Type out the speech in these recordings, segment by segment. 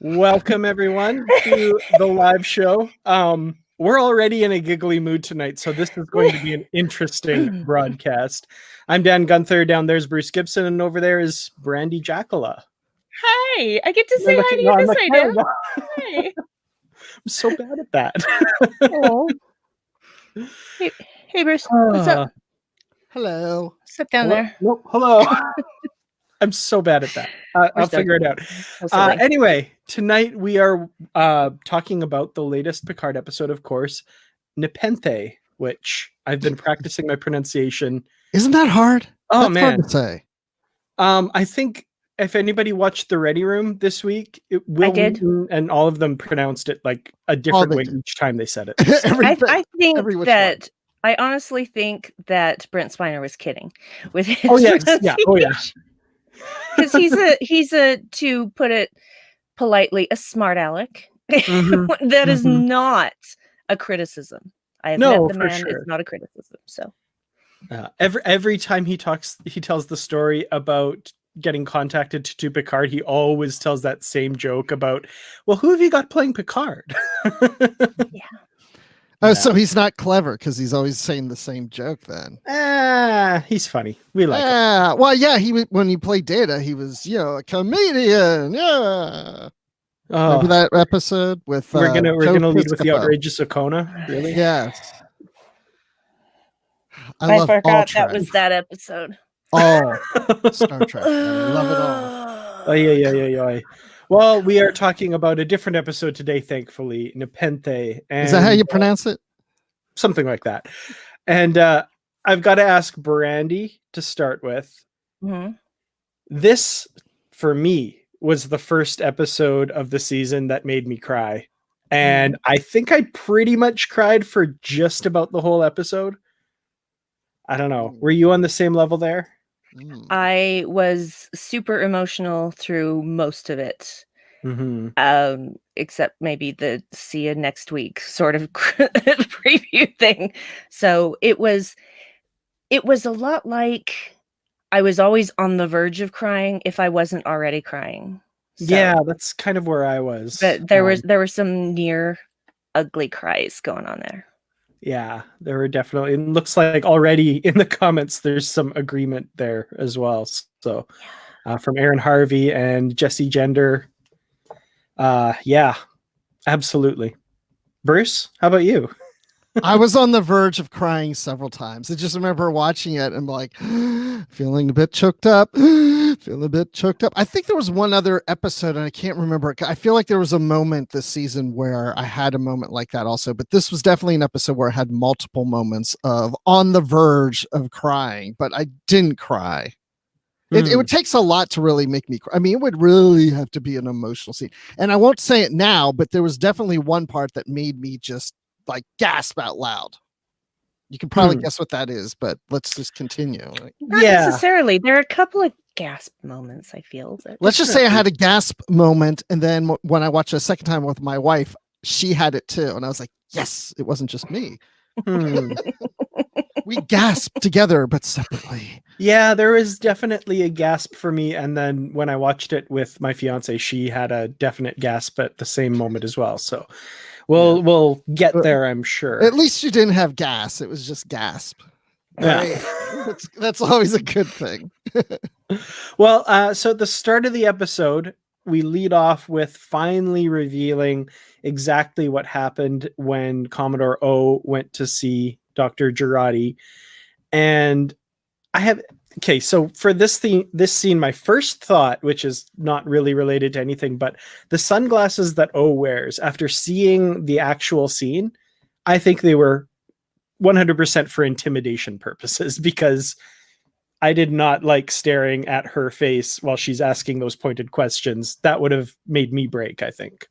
Welcome everyone to the live show. We're already in a giggly mood tonight, so this is going to be an interesting broadcast. I'm Dan Gunther. Down there's Bruce Gibson, and over there is Brandi Jackola. Hi, I get to say hi to you this way, Dan. Hi. I'm so bad at that. Oh. Hey, Bruce. What's up? Hello. Sit down there. Nope. Hello. I'm so bad at that. I'll figure it out. Anyway, tonight we are talking about the latest Picard episode, of course, Nepenthe, which I've been practicing my pronunciation. Isn't that hard? Oh, That's man. hard to say. I think if anybody watched The Ready Room this week, I did. And all of them pronounced it like a different way each time they said it. I honestly think that Brent Spiner was kidding with his because he's a to put it politely, a smart aleck. Mm-hmm. That is not a criticism. I have met the man. Sure. It's not a criticism. So every time he tells the story about getting contacted to Picard, he always tells that same joke about, well, who have you got playing Picard? Yeah. Oh, so he's not clever because he's always saying the same joke then. He's funny. We like him. Well, yeah, when he played Data, he was, a comedian. Yeah. Remember that episode with we're gonna lead with the outrageous Okona? Really? Yes. I forgot that was that episode. Oh, Star Trek. I love it all. Oh, yeah. Well, we are talking about a different episode today, thankfully, Nepenthe. And, is that how you pronounce it? Something like that. And I've got to ask Brandi to start with. Mm-hmm. This, for me, was the first episode of the season that made me cry. And I think I pretty much cried for just about the whole episode. I don't know. Were you on the same level there? I was super emotional through most of it. Mm-hmm. Except maybe the see you next week sort of preview thing. So it was a lot like I was always on the verge of crying if I wasn't already crying. So, yeah, that's kind of where I was. But there were some near ugly cries going on there. Yeah, there were definitely. It looks like already in the comments there's some agreement there as well. So from Aaron Harvey and Jesse Gender. Yeah, absolutely. Bruce, how about you? I was on the verge of crying several times. I just remember watching it and like feeling a bit choked up. I think there was one other episode and I can't remember. I feel like there was a moment this season where I had a moment like that also, but this was definitely an episode where I had multiple moments of on the verge of crying, but I didn't cry. It would take a lot to really make me cry. I mean, it would really have to be an emotional scene. And I won't say it now, but there was definitely one part that made me just like gasp out loud. You can probably guess what that is, but let's just continue. Not necessarily. There are a couple of gasp moments, I feel. Let's just say I had a gasp moment, and then when I watched it a second time with my wife, she had it too. And I was like, yes, it wasn't just me. We gasped together, but separately. Yeah, there was definitely a gasp for me. And then when I watched it with my fiance, she had a definite gasp at the same moment as well. So we'll get there, I'm sure. At least you didn't have gas. It was just gasp. Yeah. That's always a good thing. Well, so at the start of the episode, we lead off with finally revealing exactly what happened when Commodore O went to see Dr. Jurati. And so for this scene, my first thought, which is not really related to anything, but the sunglasses that O wears after seeing the actual scene, I think they were 100% for intimidation purposes, because I did not like staring at her face while she's asking those pointed questions. That would have made me break, I think.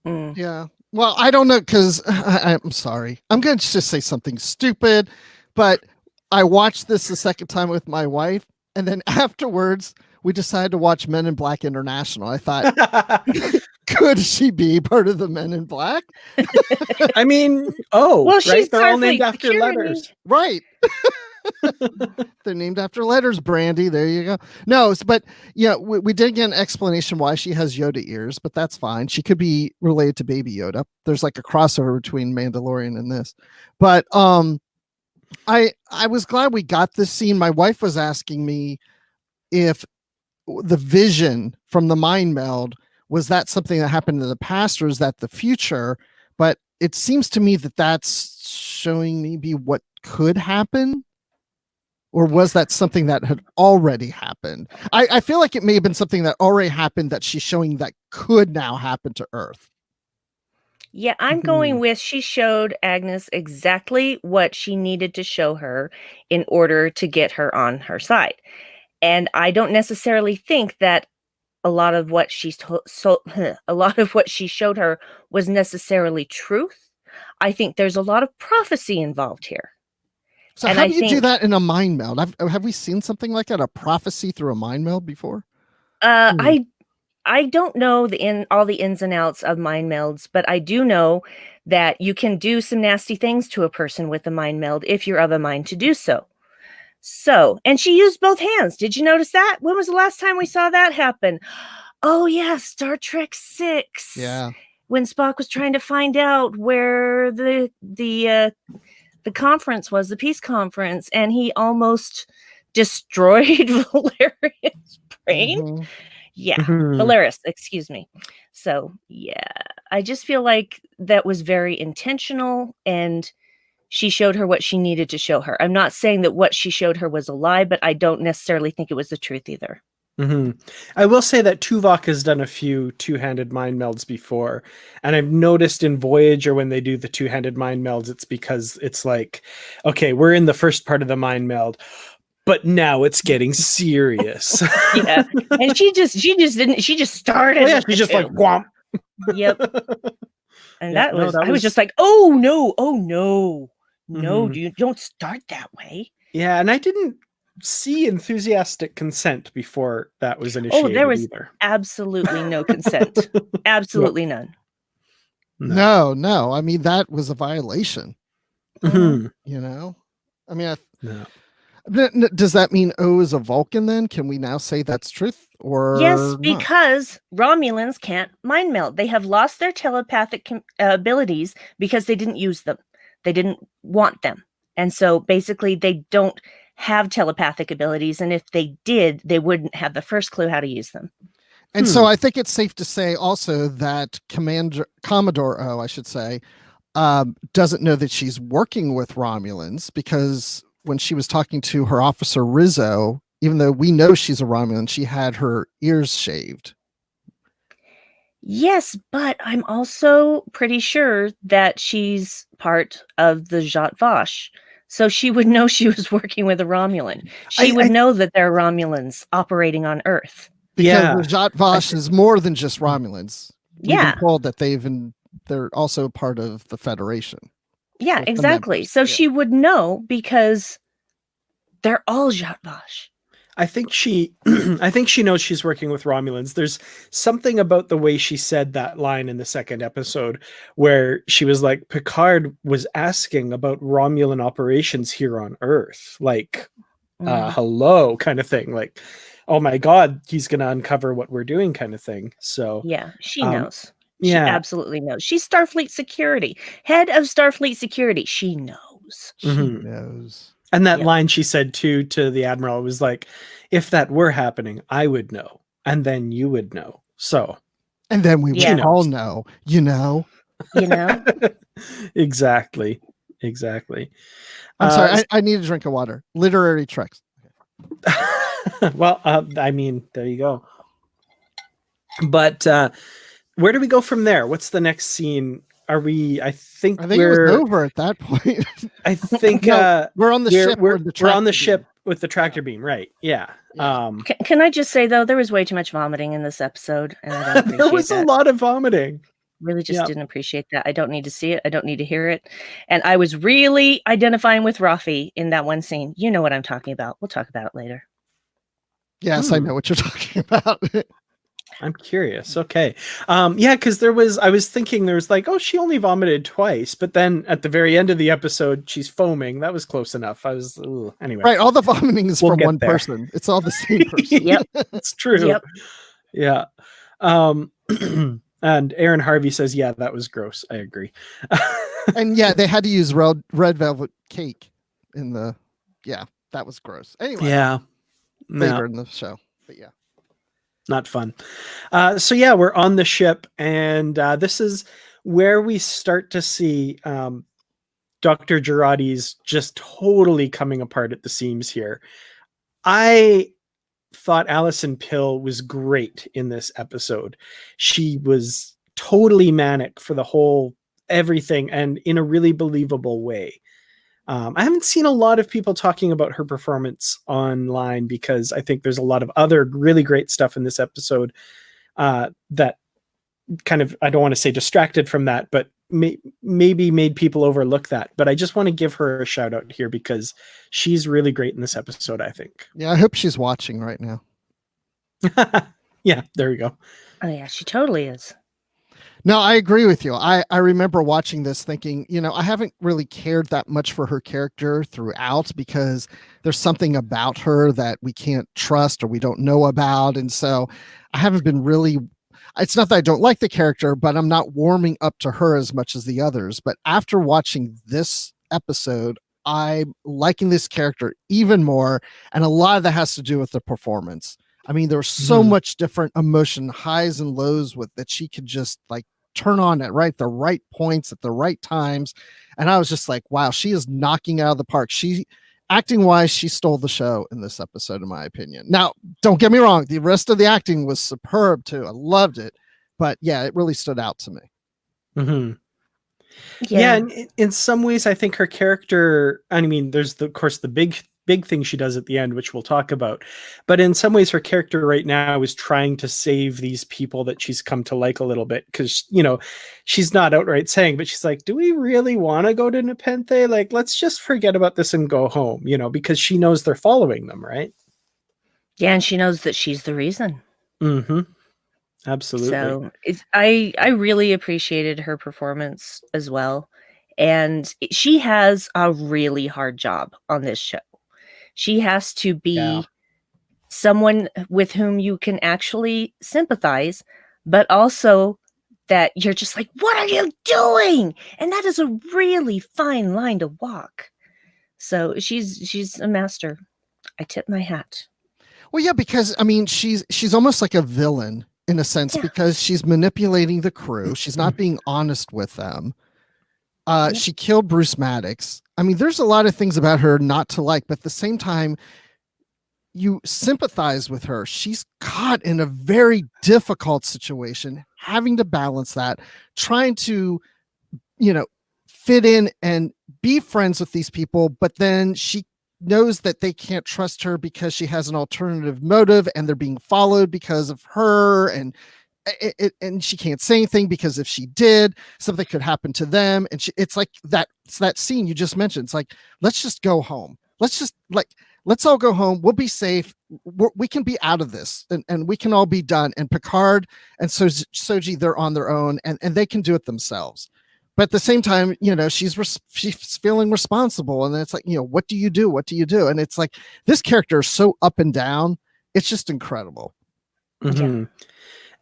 Yeah. Well, I don't know, because I'm sorry. I'm going to just say something stupid, but I watched this the second time with my wife, and then afterwards, we decided to watch Men in Black International. I thought, could she be part of the Men in Black? I mean, well, she's they're all named after letters. Right. They're named after letters, Brandi. There you go. No, but yeah, we did get an explanation why she has Yoda ears, but that's fine. She could be related to Baby Yoda. There's like a crossover between Mandalorian and this. But I was glad we got this scene. My wife was asking me if the vision from the mind meld was that something that happened in the past or is that the future? But it seems to me that that's showing maybe what could happen. Or was that something that had already happened? I feel like it may have been something that already happened that she's showing that could now happen to Earth. Yeah, I'm going with she showed Agnes exactly what she needed to show her in order to get her on her side. And I don't necessarily think that a lot of what a lot of what she showed her was necessarily truth. I think there's a lot of prophecy involved here. So how do you do that in a mind meld? Have we seen something like that, a prophecy through a mind meld before? I don't know all the ins and outs of mind melds, but I do know that you can do some nasty things to a person with a mind meld if you're of a mind to do so. So, and she used both hands. Did you notice that? When was the last time we saw that happen? Oh yeah, Star Trek 6. Yeah. When Spock was trying to find out where the conference was, the peace conference, and he almost destroyed Valerian's brain. Mm-hmm. Yeah, Valeris, excuse me. So, yeah, I just feel like that was very intentional, and she showed her what she needed to show her. I'm not saying that what she showed her was a lie, but I don't necessarily think it was the truth either. I will say that Tuvok has done a few two-handed mind melds before, and I've noticed in Voyager when they do the two-handed mind melds, it's because it's like, okay, we're in the first part of the mind meld, but now it's getting serious. Yeah, and she just started. Oh, yeah, she's just like whomp. Yep. And I was just like, oh no, don't start that way. Yeah, and I didn't see enthusiastic consent before that was initiated. Oh, there was either. Absolutely no consent. Absolutely none. No. I mean, that was a violation. You know? I mean, no. Does that mean O is a Vulcan then? Can we now say that's truth? Or yes, because Romulans can't mind meld. They have lost their telepathic abilities because they didn't use them. They didn't want them. And so basically they don't have telepathic abilities. And if they did, they wouldn't have the first clue how to use them. And so I think it's safe to say also that Commodore O, I should say, doesn't know that she's working with Romulans, because when she was talking to her officer Rizzo, even though we know she's a Romulan, she had her ears shaved. Yes, but I'm also pretty sure that she's part of the Zhat Vash. So she would know she was working with a Romulan. She would know that there are Romulans operating on Earth. Because the Zhat Vash is more than just Romulans. We've been told that they're also part of the Federation. Yeah, exactly. So she would know because they're all Zhat Vash. I think she knows she's working with Romulans. There's something about the way she said that line in the second episode where she was like, Picard was asking about Romulan operations here on Earth. Like, hello kind of thing. Like, oh my God, he's going to uncover what we're doing kind of thing. So yeah, she knows. She absolutely knows. She's Starfleet Security, head of Starfleet Security. She knows. She knows. And that line she said to the Admiral was like, if that were happening, I would know. And then you would know. So. And then we would all know, you know. Exactly. I'm sorry. I need a drink of water. Literary tricks. Well, I mean, there you go. But where do we go from there? What's the next scene? I think it was over at that point. I think we're on the ship. We're on the ship with the tractor beam, right? Yeah. Can I just say though, there was way too much vomiting in this episode, and I don't appreciate there was a lot of vomiting. Really just didn't appreciate that. I don't need to see it. I don't need to hear it. And I was really identifying with Rafi in that one scene. You know what I'm talking about. We'll talk about it later. Yes, I know what you're talking about. I'm curious. Okay. Yeah, because I was thinking there was like, oh, she only vomited twice, but then at the very end of the episode, she's foaming. That was close enough. I was, anyway. Right. All the vomiting is We'll from get one there. person. It's all the same person. Yep. It's true. Yep. Yeah. And Aaron Harvey says, yeah, that was gross. I agree. And yeah, they had to use red velvet cake in the, yeah, that was gross. Anyway. Yeah. Later in the show. But yeah. Not fun. So yeah, we're on the ship, and this is where we start to see Dr. Girardi's just totally coming apart at the seams here. I thought Alison Pill was great in this episode. She was totally manic for the whole everything, and in a really believable way. I haven't seen a lot of people talking about her performance online, because I think there's a lot of other really great stuff in this episode that kind of, I don't want to say distracted from that, but maybe made people overlook that. But I just want to give her a shout out here because she's really great in this episode, I think. Yeah, I hope she's watching right now. Yeah, there we go. Oh yeah, she totally is. No, I agree with you. I remember watching this thinking, I haven't really cared that much for her character throughout because there's something about her that we can't trust or we don't know about. And so I haven't been really, it's not that I don't like the character, but I'm not warming up to her as much as the others. But after watching this episode, I'm liking this character even more. And a lot of that has to do with the performance. I mean, there's so much different emotion, highs and lows with that she could just like turn on at the right points at the right times. And I was just like, wow, she is knocking out of the park. Acting wise, she stole the show in this episode, in my opinion. Now, don't get me wrong. The rest of the acting was superb too. I loved it. But yeah, it really stood out to me. Mm-hmm. Yeah, and in some ways, I think her character, I mean, there's of course the big thing she does at the end, which we'll talk about. But in some ways, her character right now is trying to save these people that she's come to like a little bit, because, she's not outright saying, but she's like, do we really want to go to Nepenthe? Like, let's just forget about this and go home, because she knows they're following them, right? Yeah, and she knows that she's the reason. Mm-hmm. Absolutely. So I really appreciated her performance as well. And she has a really hard job on this show. She has to be someone with whom you can actually sympathize, but also that you're just like, what are you doing? And that is a really fine line to walk. So she's a master. I tip my hat. Well, yeah, because I mean, she's almost like a villain in a sense, because she's manipulating the crew. She's not being honest with them. She killed Bruce Maddox. I mean, there's a lot of things about her not to like, but at the same time, you sympathize with her. She's caught in a very difficult situation, having to balance that, trying to, fit in and be friends with these people, but then she knows that they can't trust her because she has an alternative motive and they're being followed because of her, and she can't say anything because if she did, something could happen to them. And it's like that scene you just mentioned. It's like, let's just go home. Let's all go home. We'll be safe. We can be out of this and we can all be done. And Picard and Soji, they're on their own and they can do it themselves. But at the same time, she's feeling responsible. And it's like, what do you do? What do you do? And it's like, this character is so up and down. It's just incredible. Mm-hmm. Yeah.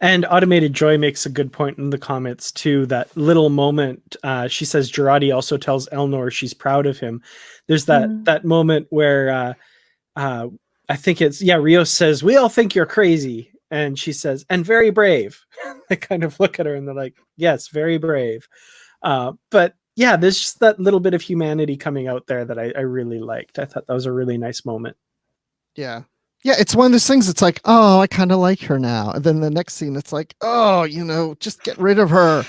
And Automated Joy makes a good point in the comments too. That little moment, she says Girardi also tells Elnor she's proud of him. There's that moment where I think it's Rios says, "We all think you're crazy," and she says, "And very brave." They kind of look at her and they're like, "Yes, very brave." But yeah, there's just that little bit of humanity coming out there that I really liked. I thought that was a really nice moment. Yeah. Yeah, it's one of those things. It's like, oh, I kind of like her now. And then the next scene, it's like, oh, just get rid of her.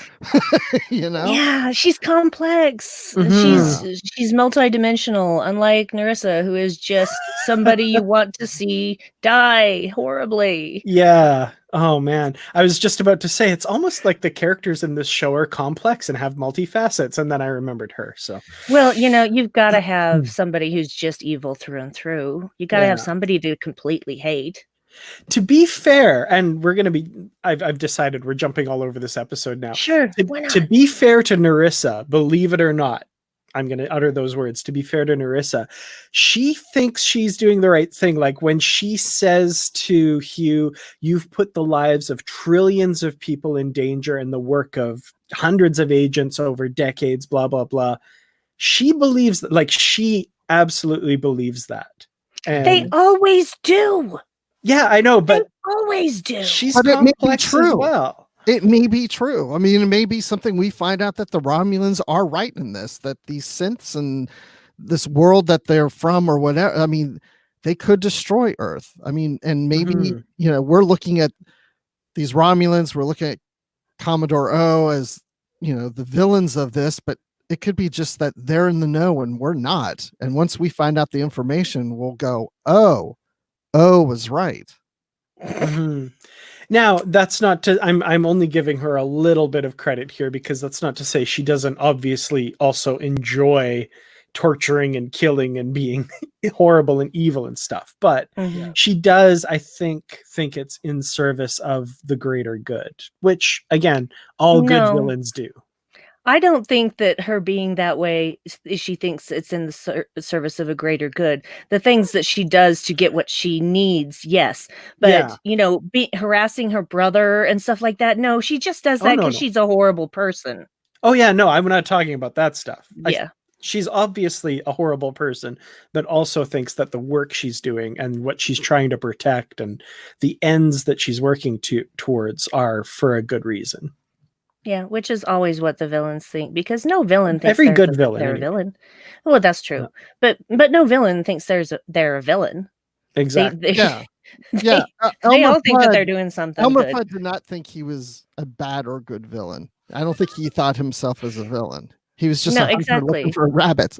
Yeah, she's complex. Mm-hmm. She's multidimensional, unlike Narissa, who is just somebody you want to see die horribly. Yeah. Oh man, I was just about to say it's almost like the characters in this show are complex and have multifacets, and then I remembered her. So, well, you've got to have somebody who's just evil through and through. You got to have somebody to completely hate. To be fair, and we're going to be, I've decided we're jumping all over this episode now. Sure, why To not? be fair to Narissa, believe it or not, I'm going to utter those words. To be fair to Narissa, she thinks she's doing the right thing. Like when she says to Hugh, you've put the lives of trillions of people in danger and the work of hundreds of agents over decades, blah, blah, blah. She believes, like, she absolutely believes that. And They always do. yeah, I know, but they always do. She's But it may be complex as true. well. It may be true. I mean, it may be something we find out that the Romulans are right in this, that these synths and this world that they're from or whatever, I mean, they could destroy Earth. I mean, and maybe, Mhm. you know, we're looking at these Romulans, we're looking at Commodore O as, you know, the villains of this, but it could be just that they're in the know and we're not. And once we find out the information, we'll go, oh, O was right. Mhm. Now, that's not to I'm only giving her a little bit of credit here because that's not to say she doesn't obviously also enjoy torturing and killing and being horrible and evil and stuff. But Mhm. she does, I think it's in service of the greater good, which again, all good No. villains do. I don't think that her being that way, she thinks it's in the service of a greater good. The things that she does to get what she needs, yes. But, Yeah. you know, harassing her brother and stuff like that, no, she just does Oh, that no, because no. she's a horrible person. Oh yeah, no, I'm not talking about that stuff. Yeah. She's obviously a horrible person, but also thinks that the work she's doing and what she's trying to protect and the ends that she's working towards are for a good reason. Yeah, which is always what the villains think, because no villain thinks Every good villain, they're anyway. a villain. Well, that's true, but no villain thinks they're a villain. Exactly. Yeah. They, Yeah. they all think that they're doing something Elmer good. Fudd did not think he was a bad or good villain. I don't think he thought himself as a villain. He was just No, a hunter exactly. looking for rabbits.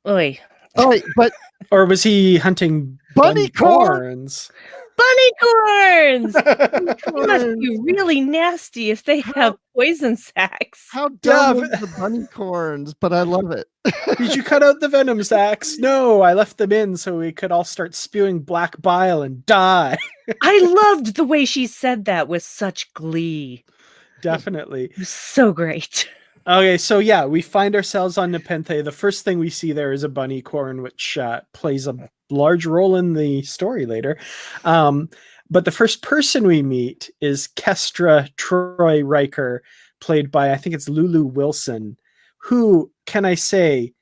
Oy. Oh, wait, but Or was he hunting bunny corn. corns? Bunny corns! They must Corn. be really nasty if they have poison sacs. How Yeah, dumb was the bunny corns? But I love it. Did you cut out the venom sacs? No, I left them in so we could all start spewing black bile and die. I loved the way she said that with such glee. Definitely. It was so great. Okay, so yeah, we find ourselves on Nepenthe. The first thing we see there is a bunny corn, which plays a large role in the story later. But the first person we meet is Kestra Troy Riker, played by, I think it's Lulu Wilson, who, can I say,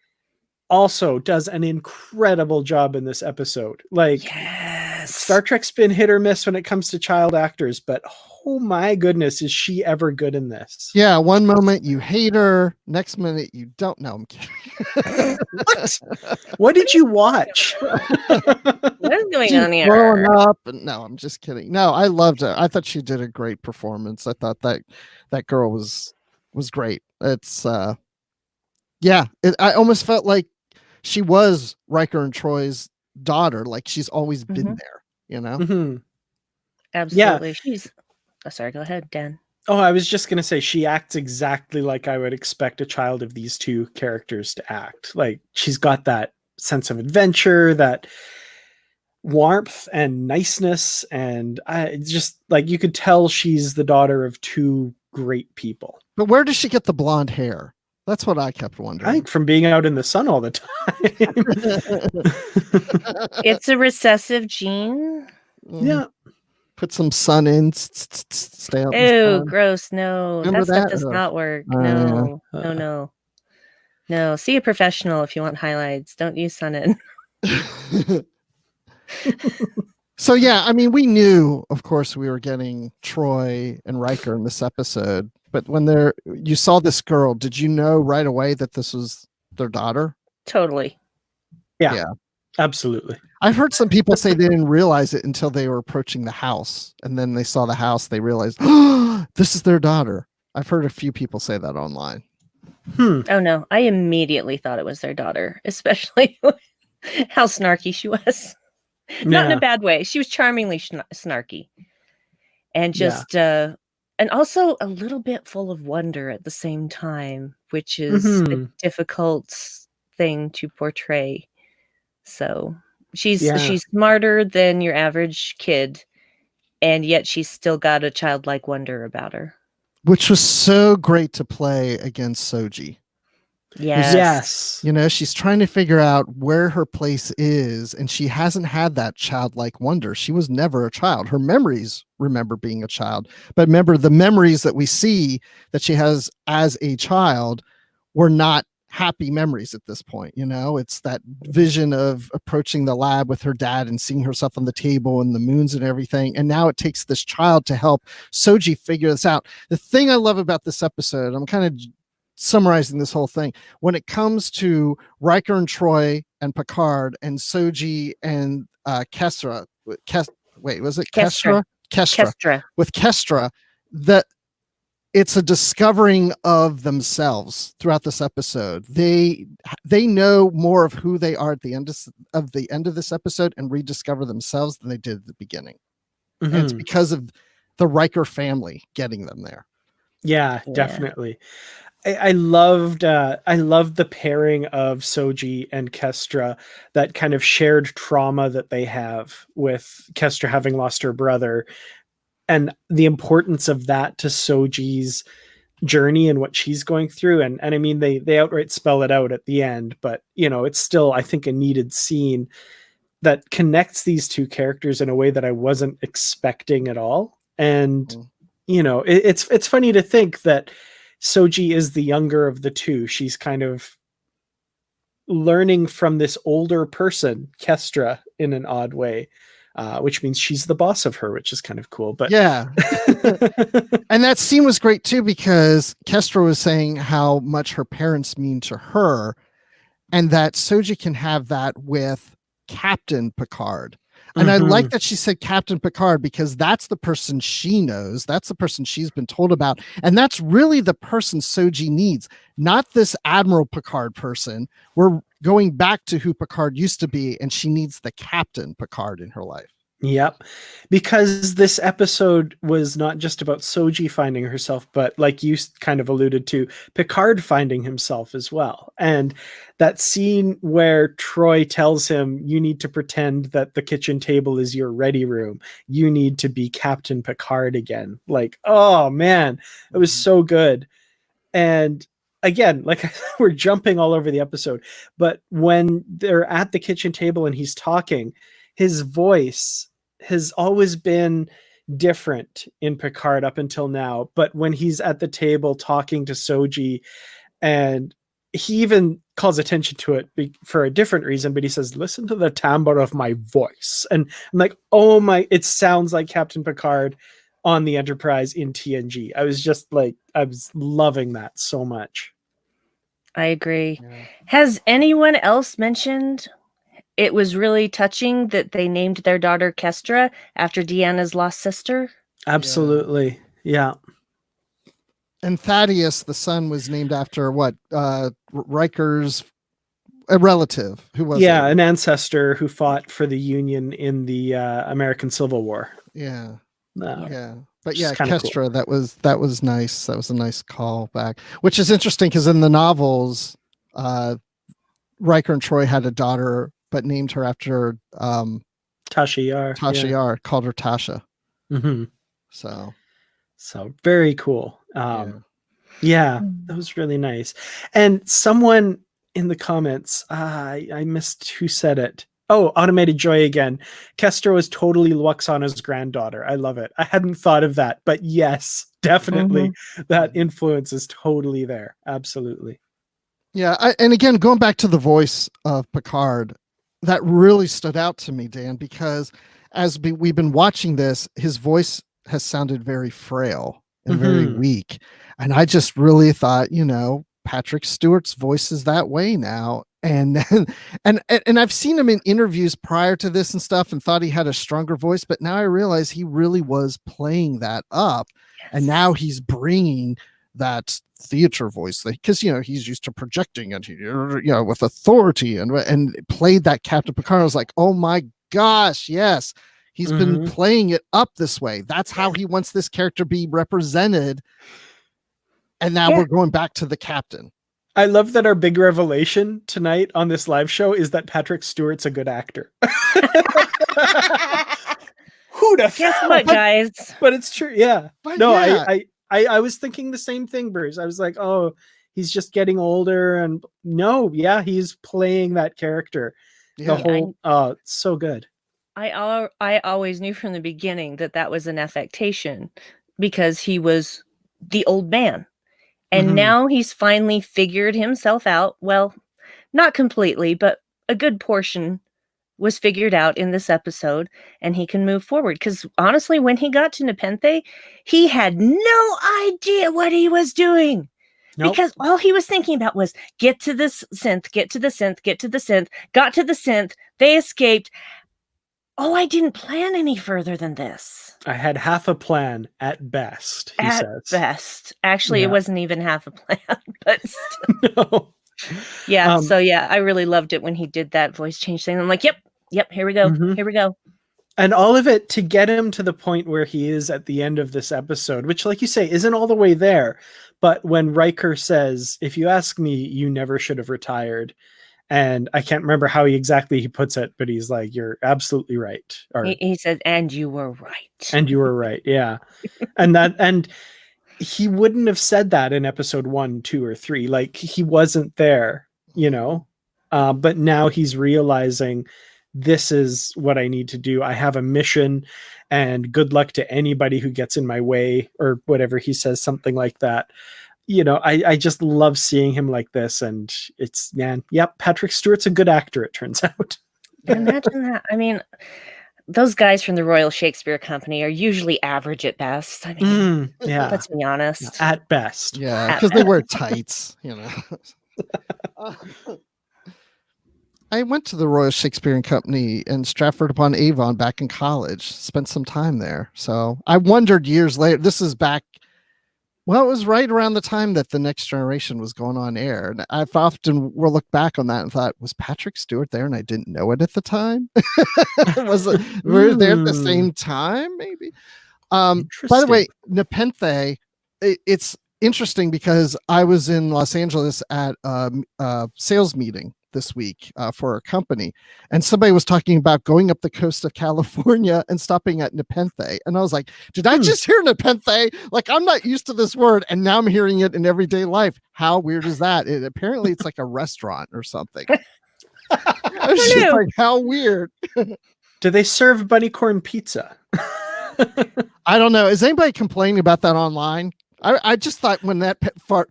also does an incredible job in this episode. Like, Yes. Star Trek's been hit or miss when it comes to child actors, but oh my goodness, is she ever good in this? Yeah, one moment you hate her, next minute you don't. No, I'm kidding. What did you watch? What is going She's on here? growing up, and no, I'm just kidding. No, I loved her. I thought she did a great performance. I thought that girl was great. It's yeah, I almost felt like she was Riker and Troy's daughter. Like she's always been Mhm. there, you know. Mhm. Absolutely. She's sorry, go ahead, Dan. Oh, I was just going to say she acts exactly like I would expect a child of these two characters to act. Like she's got that sense of adventure, that warmth and niceness, and just like you could tell she's the daughter of two great people. But where does she get the blonde hair? That's what I kept I wondering. think from being out in the sun all the time. It's a recessive gene. Yeah. Put some sun in. Stay out. in the Ew, sun. gross. No, Remember that stuff that? does Ugh. not work. Oh, No, yeah. no. See a professional if you want highlights. Don't use sun in. So yeah, I mean, we knew, of course, we were getting Troy and Riker in this episode, but when you saw this girl, did you know right away that this was their daughter? Totally. Yeah. Absolutely. I've heard some people say they didn't realize it until they were approaching the house, and then they saw the house, they realized, oh, this is their daughter. I've heard a few people say that online. Oh no, I immediately thought it was their daughter, especially how snarky she was. Not in a bad way. She was charmingly snarky, and just and also a little bit full of wonder at the same time, which is a difficult thing to portray. So She's smarter than your average kid, and yet she's still got a childlike wonder about her. Which was so great to play against Soji. Yes. You know, she's trying to figure out where her place is, and she hasn't had that childlike wonder. She was never a child. Her memories remember being a child, but remember the memories that we see that she has as a child were not happy memories at this point. You know, it's that vision of approaching the lab with her dad and seeing herself on the table and the moons and everything. And now it takes this child to help Soji figure this out. The thing I love about this episode, I'm kind of summarizing this whole thing, when it comes to Riker and Troy and Picard and Soji and Kestra, was it Kestra? Kestra. With Kestra, that it's a discovering of themselves throughout this episode. They know more of who they are at the end of this episode and rediscover themselves than they did at the beginning. And it's because of the Riker family getting them there. Yeah, definitely. I loved the pairing of Soji and Kestra, that kind of shared trauma that they have, with Kestra having lost her brother, and the importance of that to Soji's journey and what she's going through. And I mean, they outright spell it out at the end, but you know, it's still, I think, a needed scene that connects these two characters in a way that I wasn't expecting at all. And you know, it's funny to think that Soji is the younger of the two. She's kind of learning from this older person, Kestra, in an odd way, which means she's the boss of her, which is kind of cool. But yeah. And that scene was great too, because Kestra was saying how much her parents mean to her, and that Soji can have that with Captain Picard. And I like that she said Captain Picard, because that's the person she knows. That's the person she's been told about. And that's really the person Soji needs, not this Admiral Picard person. We're going back to who Picard used to be, and she needs the Captain Picard in her life. Yep. Because this episode was not just about Soji finding herself, but like you kind of alluded to, Picard finding himself as well. And that scene where Troy tells him, you need to pretend that the kitchen table is your ready room. You need to be Captain Picard again. Like, oh man, it was so good. And again, like, we're jumping all over the episode, but when they're at the kitchen table and he's talking, his voice has always been different in Picard up until now. But when he's at the table talking to Soji, and he even calls attention to it for a different reason, but he says, listen to the timbre of my voice. And I'm like, oh my, it sounds like Captain Picard on the Enterprise in TNG. I was loving that so much. I agree. Yeah. Has anyone else mentioned it was really touching that they named their daughter Kestra after Deanna's lost sister? Absolutely. Yeah. And Thaddeus, the son, was named after what? Riker's a relative. Who was an ancestor who fought for the Union in the American Civil War. Yeah. Yeah. But yeah, Kestra, cool. that was nice. That was a nice call back. Which is interesting, because in the novels, Riker and Troy had a daughter, but named her after Tasha Yar. Yar, called her Tasha. Mm-hmm. So very cool. Yeah, that was really nice. And someone in the comments, I missed who said it. Oh, Automated Joy again. Kestra was totally Luoxana's granddaughter. I love it. I hadn't thought of that, but yes, definitely that influence is totally there. Absolutely. Yeah, and again, going back to the voice of Picard, that really stood out to me, Dan, because as we've been watching this, his voice has sounded very frail and very weak. And I just really thought, Patrick Stewart's voice is that way now. And I've seen him in interviews prior to this and stuff and thought he had a stronger voice, but now I realize he really was playing that up. Yes. And now he's bringing that theater voice, because he's used to projecting and with authority and played that Captain Picard. I was like, oh my gosh, yes, he's been playing it up this way. That's how he wants this character to be represented. And now we're going back to the captain. I love that our big revelation tonight on this live show is that Patrick Stewart's a good actor. Who'd have Guess thought? what, guys? But it's true. Yeah. But No, yeah. I was thinking the same thing, Bruce. I was like, oh, he's just getting older. And no, yeah, he's playing that character. Yeah. The whole, it's so good. I always knew from the beginning that was an affectation because he was the old man. And Mhm. now he's finally figured himself out. Well, not completely, but a good portion was figured out in this episode, and he can move forward. Because honestly, when he got to Nepenthe, he had no idea what he was doing. Nope. Because all he was thinking about was get to this synth, get to the synth, get to the synth, got to the synth, they escaped. Oh, I didn't plan any further than this. I had half a plan at best, he At says. best. Actually, Yeah. it wasn't even half a plan, but still. No. Yeah, so yeah, I really loved it when he did that voice change thing. I'm like, yep, here we go. Mhm. Here we go. And all of it to get him to the point where he is at the end of this episode, which, like you say, isn't all the way there. But when Riker says, if you ask me, you never should have retired. And I can't remember how he puts it, but he's like, you're absolutely right. Or, He said, and you were right. and you were right. Yeah. and he wouldn't have said that in episode 1, 2, or 3. Like, he wasn't there, you know? But now he's realizing this is what I need to do. I have a mission, and good luck to anybody who gets in my way, or whatever he says, something like that. You know, I just love seeing him like this, and it's, man, yep, Patrick Stewart's a good actor, it turns out. Imagine that. I mean, those guys from the Royal Shakespeare Company are usually average at best. I mean, Yeah, let's be honest. at best. Yeah, because they wear tights, you know. I went to the Royal Shakespeare Company in Stratford-upon-Avon back in college, spent some time there. So I wondered years later, this is back, well, it was right around the time that The Next Generation was going on air. And I've often will look back on that and thought, was Patrick Stewart there and I didn't know it at the time? Were they at the same time, maybe? By the way, Nepenthe, it's interesting because I was in Los Angeles at a sales meeting this week for a company, and somebody was talking about going up the coast of California and stopping at Nepenthe, and I was like, did I just hear Nepenthe? Like, I'm not used to this word, and now I'm hearing it in everyday life. How weird is that? Apparently it's like a restaurant or something. I was just like, how weird. Do they serve bunny corn pizza? I don't know. Is anybody complaining about that online? I just thought when that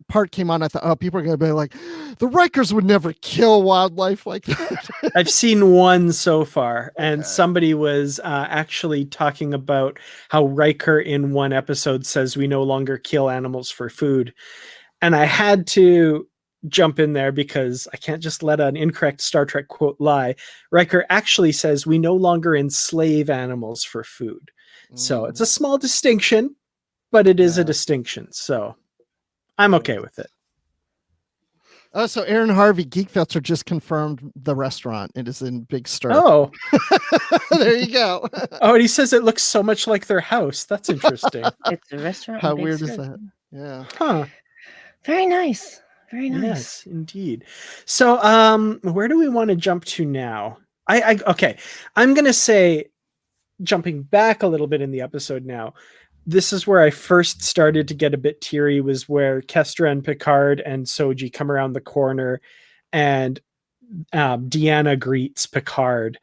part came on, I thought, oh, people are going to be like, the Rikers would never kill wildlife like that. I've seen one so far, and somebody was actually talking about how Riker in one episode says we no longer kill animals for food. And I had to jump in there because I can't just let an incorrect Star Trek quote lie. Riker actually says we no longer enslave animals for food. So it's a small distinction, but it is a distinction. So I'm okay with it. Oh, so Aaron Harvey Geekfelter just confirmed the restaurant. It is in Big Stir. Oh, there you go. Oh, and he says it looks so much like their house. That's interesting. It's a restaurant. How weird is that? Yeah. Huh. Very nice. Very nice. Yes, indeed. So, where do we want to jump to now? Okay. I'm going to say, jumping back a little bit in the episode now, this is where I first started to get a bit teary, was where Kestra and Picard and Soji come around the corner, and Deanna greets Picard.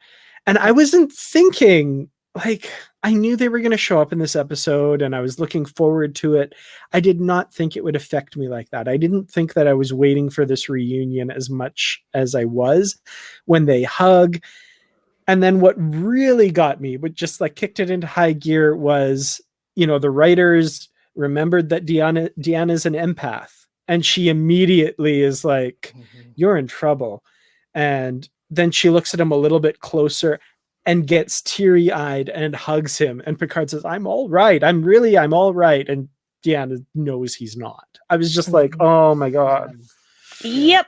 And I wasn't thinking, like, I knew they were going to show up in this episode and I was looking forward to it. I did not think it would affect me like that. I didn't think that I was waiting for this reunion as much as I was when they hug. And then what really got me, but just like kicked it into high gear, was, you know, the writers remembered that Deanna's an empath, and she immediately is like, you're in trouble. And then she looks at him a little bit closer and gets teary-eyed and hugs him. And Picard says, I'm all right. I'm all right. And Deanna knows he's not. I was just like, oh my God. Yep.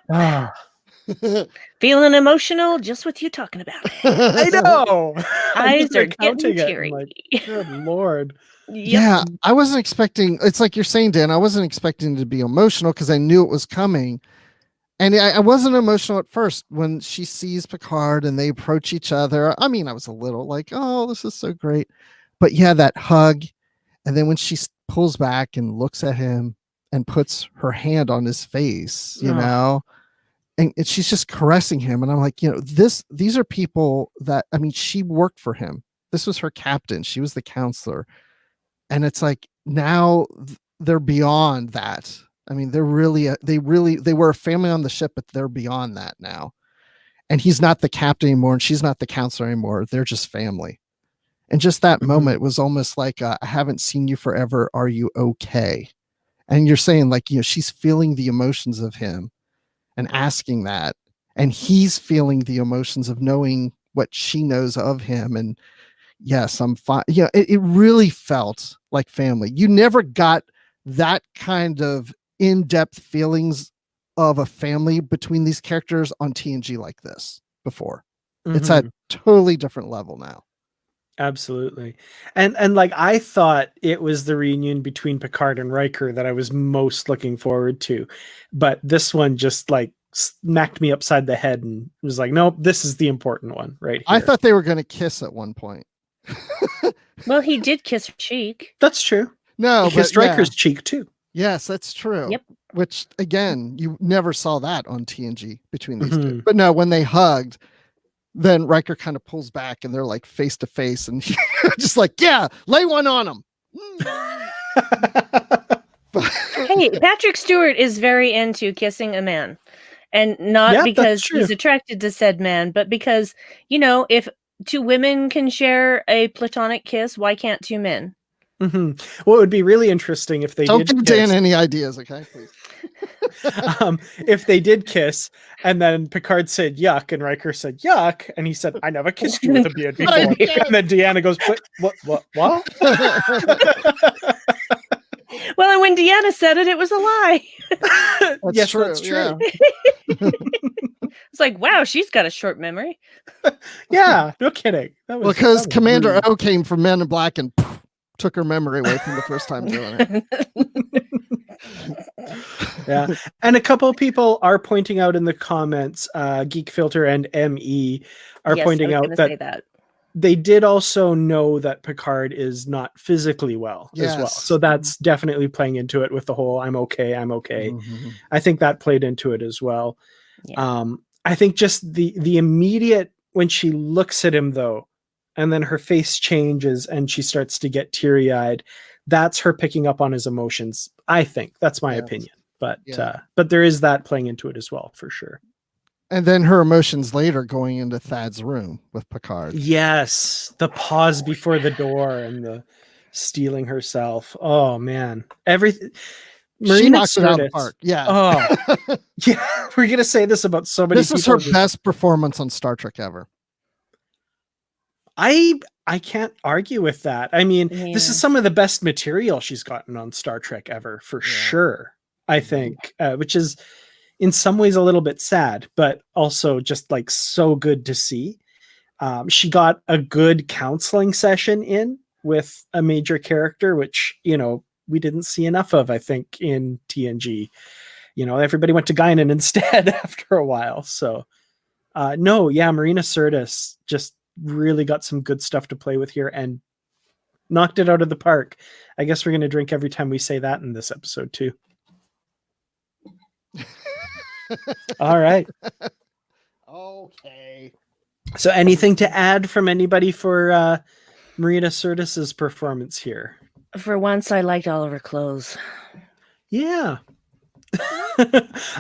Feeling emotional just with you talking about it. I know. Eyes are getting teary. Like, good Lord. Yep. Yeah, I wasn't expecting, it's like you're saying, Dan, I wasn't expecting to be emotional because I knew it was coming. And I wasn't emotional at first when she sees Picard and they approach each other. I mean, I was a little like, oh, this is so great. But yeah, that hug. And then when she pulls back and looks at him and puts her hand on his face, you know, and she's just caressing him. And I'm like, these are people that, I mean, she worked for him. This was her captain. She was the counselor. And it's like, now they're beyond that. I mean, they were a family on the ship, but they're beyond that now. And he's not the captain anymore, and she's not the counselor anymore. They're just family. And just that moment was almost like, I haven't seen you forever. Are you okay? And you're saying like, she's feeling the emotions of him and asking that. And he's feeling the emotions of knowing what she knows of him. And yes, I'm fine. It really felt like family. You never got that kind of in-depth feelings of a family between these characters on TNG like this before. It's at a totally different level now. Absolutely. And like, I thought it was the reunion between Picard and Riker that I was most looking forward to, but this one just like smacked me upside the head and was like, nope, this is the important one right here. I thought they were going to kiss at one point. Well, he did kiss her cheek. That's true. No, he kissed Riker's cheek too. Yes, that's true. Yep. Which again, you never saw that on TNG between these two. But no, when they hugged, then Riker kind of pulls back and they're like face to face and just like, yeah, lay one on him. Hey, Patrick Stewart is very into kissing a man, and not because he's attracted to said man, but because, if two women can share a platonic kiss, why can't two men? Well, it would be really interesting if they don't give Dan any ideas, okay? Please. If they did kiss, and then Picard said yuck, and Riker said yuck, and he said, "I never kissed you with a beard before." And then Deanna goes, "What?" Well, and when Deanna said it, it was a lie. Yes, true. That's true. Yeah. It's like, wow, she's got a short memory. Yeah, no kidding. Because Commander O came from Men in Black and took her memory away from the first time doing it. Yeah, and a couple of people are pointing out in the comments, Geek Filter and ME are pointing out that they did also know that Picard is not physically well as well. So that's definitely playing into it with the whole I'm okay. I think that played into it as well. Yeah. I think just the immediate, when she looks at him though, and then her face changes and she starts to get teary-eyed, that's her picking up on his emotions. I think that's my opinion, but there is that playing into it as well, for sure. And then her emotions later going into Thad's room with Picard. Yes. The pause before the door and the stealing herself. Oh man. Everything. She knocks it out of the park. Yeah. Oh, yeah. We're going to say this about so many people. This is her best performance on Star Trek ever. I can't argue with that. I mean, this is some of the best material she's gotten on Star Trek ever, for sure. I think, which is in some ways a little bit sad, but also just like so good to see. She got a good counseling session in with a major character, which, we didn't see enough of, I think, in TNG. Everybody went to Guinan instead after a while. So, Marina Sirtis just really got some good stuff to play with here and knocked it out of the park. I guess we're going to drink every time we say that in this episode too. All right. Okay. So anything to add from anybody for Marina Sirtis's performance here? For once, I liked all of her clothes. Yeah.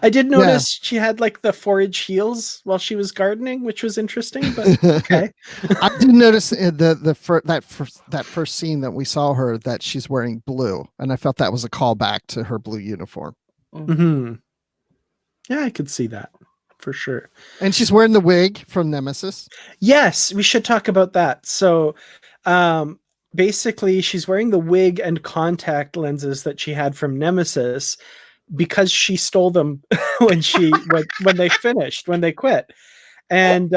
I did notice she had like the forage heels while she was gardening, which was interesting, but okay. I did notice that first scene that we saw her that she's wearing blue, and I felt that was a callback to her blue uniform. Mm-hmm. Yeah, I could see that for sure. And she's wearing the wig from Nemesis. Yes, we should talk about that. So, basically, she's wearing the wig and contact lenses that she had from Nemesis, because she stole them when they quit. And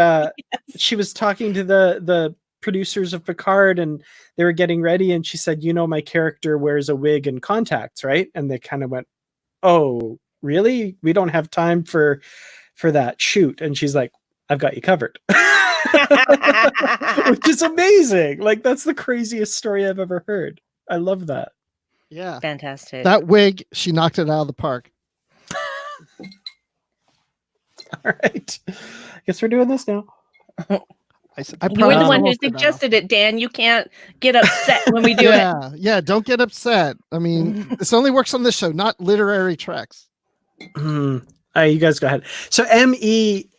she was talking to the producers of Picard, and they were getting ready, and she said, my character wears a wig and contacts, right? And they kind of went, oh, really? We don't have time for that. Shoot. And she's like, I've got you covered. Which is amazing. Like, that's the craziest story I've ever heard. I love that. Yeah. Fantastic. That wig, she knocked it out of the park. All right. I guess we're doing this now. I You were the one who almost did that. suggested it, Dan. You can't get upset when we do it. Yeah, don't get upset. I mean, this only works on this show, not literary tracks. You guys go ahead. So ME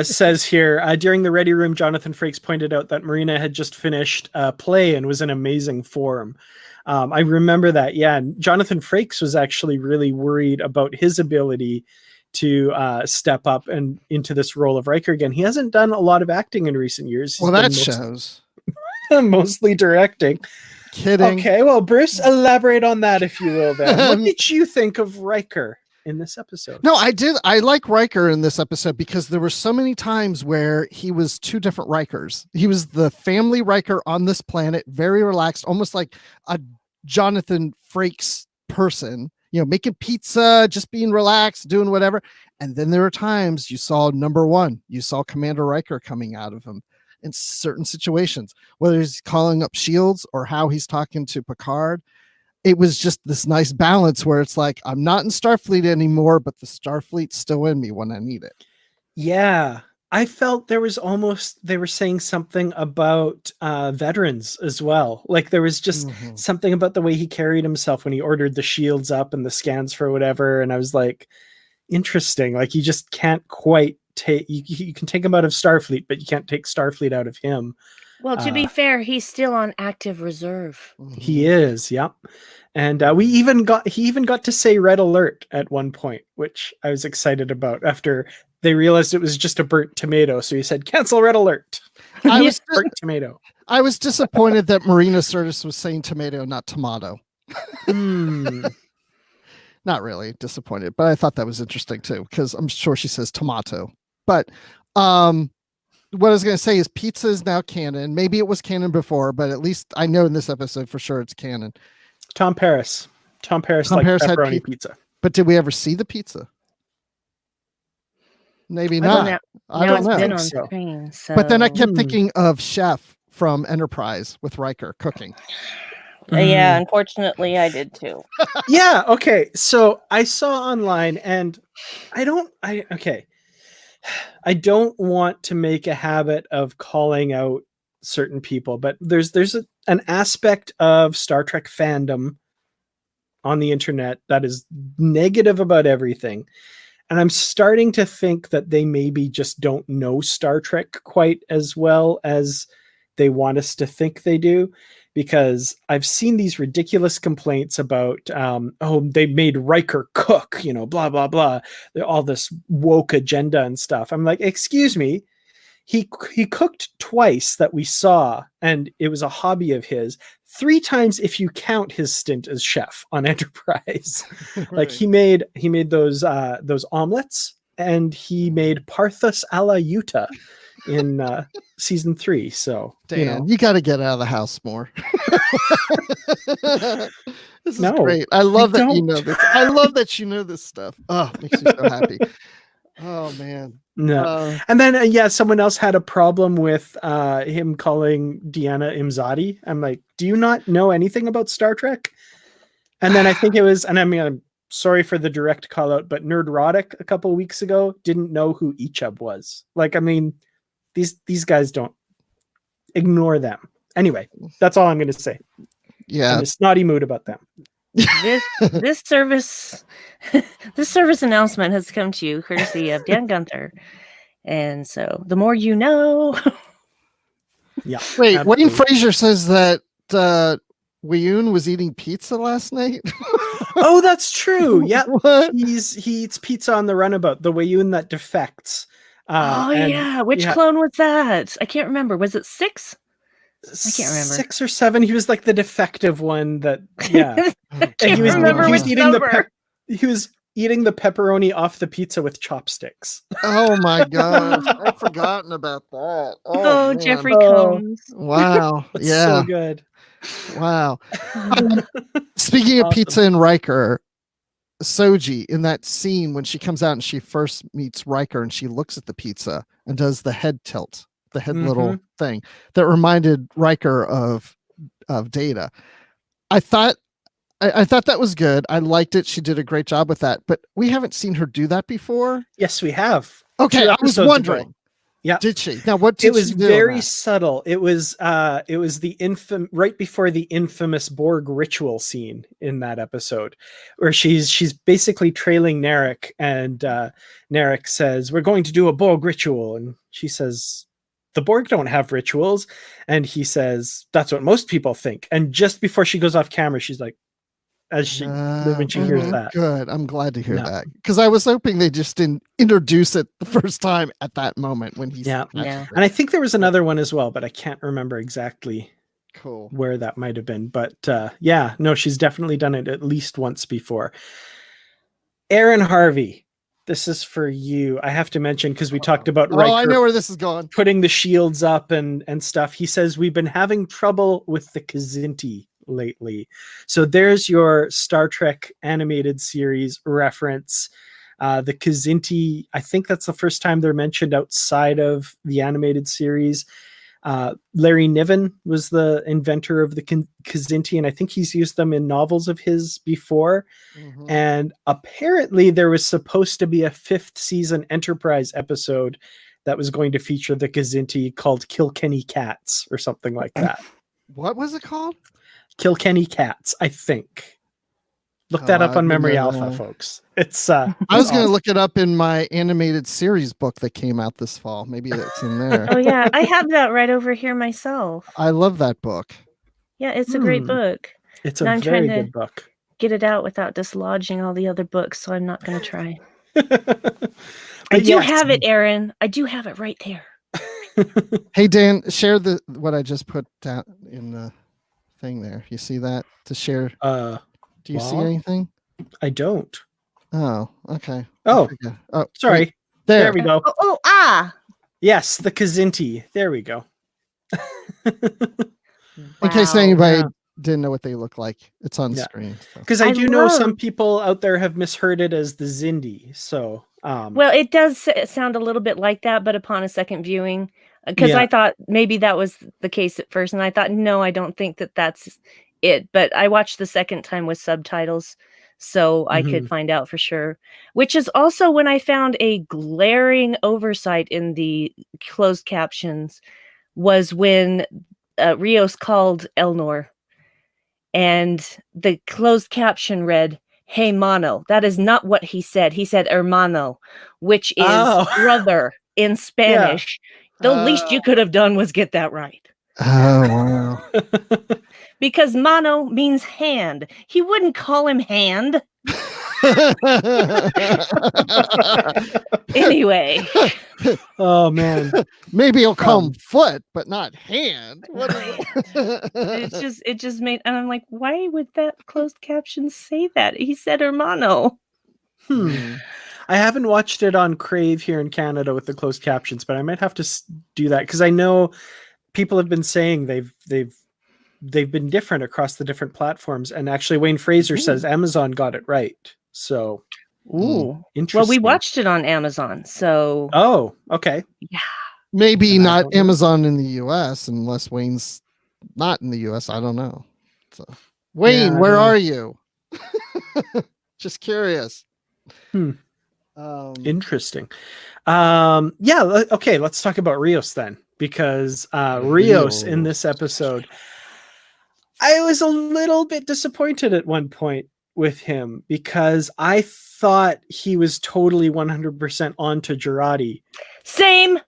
says here, during the Ready Room, Jonathan Frakes pointed out that Marina had just finished a play and was in amazing form. I remember that. Yeah, and Jonathan Frakes was actually really worried about his ability to step up and into this role of Riker again. He hasn't done a lot of acting in recent years. Well, that shows. Mostly directing. Kidding. Okay, well, Bruce, elaborate on that, if you will, then. What did you think of Riker in this episode? No, I did. I like Riker in this episode because there were so many times where he was two different Rikers. He was the family Riker on this planet, very relaxed, almost like a Jonathan Frakes person, making pizza, just being relaxed, doing whatever. And then there were times you saw number one, you saw Commander Riker coming out of him in certain situations, whether he's calling up shields or how he's talking to Picard. It was just this nice balance where it's like, I'm not in Starfleet anymore, but the Starfleet's still in me when I need it. Yeah. I felt there was they were saying something about veterans as well. Like there was just something about the way he carried himself when he ordered the shields up and the scans for whatever. And I was like, interesting. Like you just can't quite take, you can take him out of Starfleet, but you can't take Starfleet out of him. Well, to be fair, he's still on active reserve. He is, yep. And he even got to say red alert at one point, which I was excited about after they realized it was just a burnt tomato. So he said, cancel red alert. Burnt tomato. I was disappointed that Marina Sirtis was saying tomato, not tomato. Not really disappointed, but I thought that was interesting too, because I'm sure she says tomato. But what I was going to say is pizza is now canon. Maybe it was canon before, but at least I know in this episode for sure it's canon. Tom Paris liked pepperoni pizza. But did we ever see the pizza? Maybe not. I don't know. Been on screen, so. But then I kept thinking of Chef from Enterprise with Riker cooking. Yeah, unfortunately, I did too. Yeah, okay. So I saw online, and I don't want to make a habit of calling out certain people, but there's an aspect of Star Trek fandom on the internet that is negative about everything. And I'm starting to think that they maybe just don't know Star Trek quite as well as they want us to think they do, because I've seen these ridiculous complaints about, they made Riker cook, blah, blah, blah, all this woke agenda and stuff. I'm like, excuse me. He cooked twice that we saw, and it was a hobby of his. 3 times if you count his stint as chef on Enterprise. Like he made those omelets, and he made Parthas a la Utah in season 3. So Dan, you got to get out of the house more. This is great. I love that you know this. I love that you know this stuff. Oh, makes me so happy. Oh man. No. And then someone else had a problem with him calling Deanna Imzadi. I'm like, do you not know anything about Star Trek? And then I think it was, and I mean, I'm sorry for the direct call out, but Nerdrotic a couple of weeks ago didn't know who Ichab was. Like, I mean, these guys don't ignore them. Anyway, that's all I'm going to say. Yeah. I'm in a snotty mood about them. This service announcement has come to you courtesy of Dan Gunther, and so the more you know. Yeah. Wait, absolutely. Wayne Fraser says that Weyoun was eating pizza last night. Oh, that's true. Yeah, What? he eats pizza on the runabout. The Weyoun that defects. Which clone was that? I can't remember. Was it 6? I can't remember. 6 or 7. He was like the defective one that, yeah. And he was eating the pepperoni off the pizza with chopsticks. Oh my gosh. I'd forgotten about that. Oh Jeffrey Combs. Wow. Yeah. So good. Wow. Speaking of pizza and Riker, Soji in that scene when she comes out and she first meets Riker and she looks at the pizza and does the head tilt, the head little thing that reminded Riker of Data. I thought that was good. I liked it. She did a great job with that, but we haven't seen her do that before. Yes, we have. Okay, I was wondering. Ago. Yeah. Did she? Now what did it was she do very subtle. It was the right before the infamous Borg ritual scene in that episode, where she's basically trailing Narek, and Narek says, "We're going to do a Borg ritual," and she says, "The Borg don't have rituals," and he says, "That's what most people think." And just before she goes off camera, she's like, when she hears that. Good. I'm glad to hear that, because I was hoping they just didn't introduce it the first time at that moment when he's Yeah. And I think there was another one as well, but I can't remember exactly cool where that might have been. But yeah, no, she's definitely done it at least once before. Aaron Harvey, this is for you. I have to mention, because we talked about Riker, I know where this is going, putting the shields up and stuff. He says, "We've been having trouble with the Kzinti lately." So there's your Star Trek animated series reference. The Kzinti, I think that's the first time they're mentioned outside of the animated series. Larry Niven was the inventor of the Kzinti, and I think he's used them in novels of his before. And apparently there was supposed to be a 5th season Enterprise episode that was going to feature the Kzinti, called Kilkenny Cats or something like that. What was it called? Kilkenny Cats, I think. Look that up on Memory Alpha, folks. It's I was going to look it up in my animated series book that came out this fall. Maybe it's in there. Oh yeah, I have that right over here myself. I love that book. Yeah, it's a great book. It's a very good book. Get it out without dislodging all the other books, so I'm not going to try. I do have it, Aaron. I do have it right there. Hey Dan, share what I just put down in the thing there. You see that? To share. Do you see anything? I don't. Oh, okay. Oh, sorry. Wait, there we go. Yes, the Kzinti. There we go. In case anybody didn't know what they look like, it's on screen. Because I do know some people out there have misheard it as the Xindi. So, well, it does sound a little bit like that, but upon a second viewing, because I thought maybe that was the case at first, and I thought, no, I don't think that's it. But I watched the second time with subtitles, so I could find out for sure. Which is also when I found a glaring oversight in the closed captions, was when Rios called Elnor, and the closed caption read, "Hey Mono." That is not what he said. He said hermano, which is brother in Spanish. The least you could have done was get that right. Oh, wow. Because mano means hand. He wouldn't call him hand. Anyway. Oh, man. Maybe he'll call him foot, but not hand. It just made, and I'm like, why would that closed caption say that? He said hermano. I haven't watched it on Crave here in Canada with the closed captions, but I might have to do that, because I know people have been saying they've been different across the different platforms, and actually Wayne Fraser says Amazon got it right. So, interesting. Well, we watched it on Amazon, so okay, yeah, maybe not Amazon in the US, unless Wayne's not in the US. I don't know. So, Wayne, where are you? Just curious. Interesting. Okay, let's talk about Rios then, because Rios in this episode, I was a little bit disappointed at one point with him, because I thought he was totally 100% onto Girardi. Same.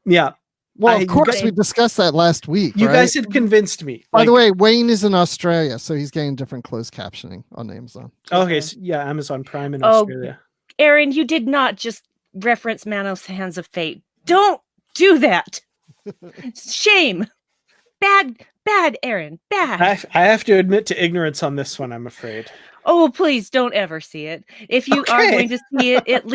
Yeah. Well, of course, we discussed that last week. You guys had convinced me. By the way, Wayne is in Australia, so he's getting different closed captioning on Amazon. Okay, so Amazon Prime in Australia. Aaron, you did not just reference Manos Hands of Fate. Don't do that. Shame. Bad, Aaron. Bad. I have to admit to ignorance on this one, I'm afraid. Oh, please don't ever see it. If you are going to see it, at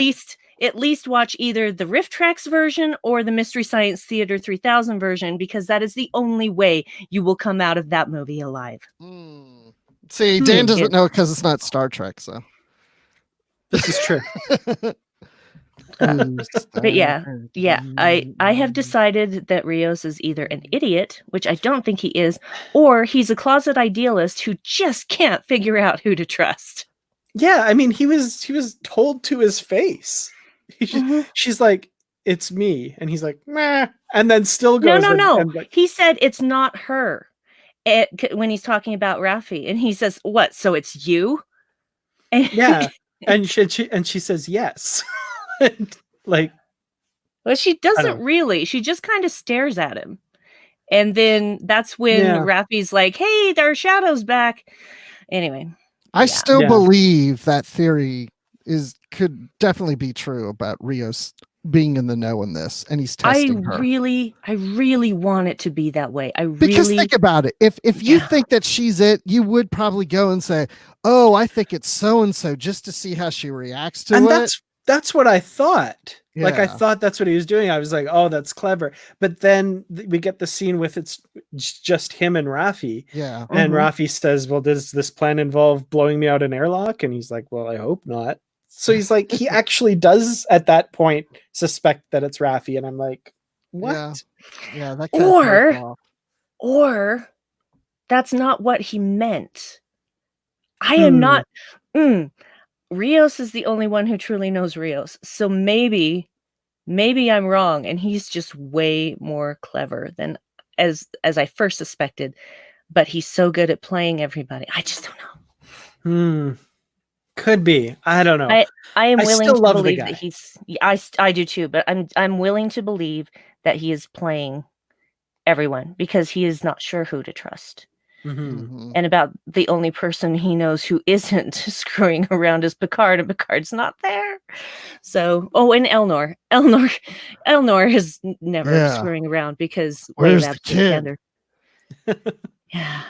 least watch either the Riff Tracks version or the Mystery Science Theater 3000 version, because that is the only way you will come out of that movie alive. See, Dan doesn't know because it's not Star Trek, so. This is true. But yeah, I have decided that Rios is either an idiot, which I don't think he is, or he's a closet idealist who just can't figure out who to trust. Yeah, I mean, he was told to his face. She's like, "It's me," and he's like, "Meh," and then still goes. No. And like, he said it's not her. When he's talking about Raffi, and he says, "What? So it's you?" And yeah, and she says yes. Like, well, she doesn't really. She just kind of stares at him. And then that's when Raffi's like, "Hey, there are shadows back." Anyway. I still believe that theory could definitely be true about Rios being in the know in this, and he's testing her. I really want it to be that way. Because think about it. If you think that she's it, you would probably go and say, "Oh, I think it's so and so," just to see how she reacts to it. That's what I thought. Yeah. Like, I thought that's what he was doing. I was like, "Oh, that's clever." But then we get the scene with it's just him and Raffi. Yeah. And Raffi says, "Well, does this plan involve blowing me out an airlock?" And he's like, "Well, I hope not." So he's like, he actually does at that point suspect that it's Raffi. And I'm like, what? Yeah, that or that's not what he meant. I am not. Rios is the only one who truly knows Rios. So maybe I'm wrong, and he's just way more clever than as I first suspected. But he's so good at playing everybody. I just don't know. Could be. I don't know. I am willing to believe that he's. I do too, but I'm willing to believe that he is playing everyone because he is not sure who to trust. And about the only person he knows who isn't screwing around is Picard, and Picard's not there. So, and Elnor is never screwing around because where's the kid? Yeah.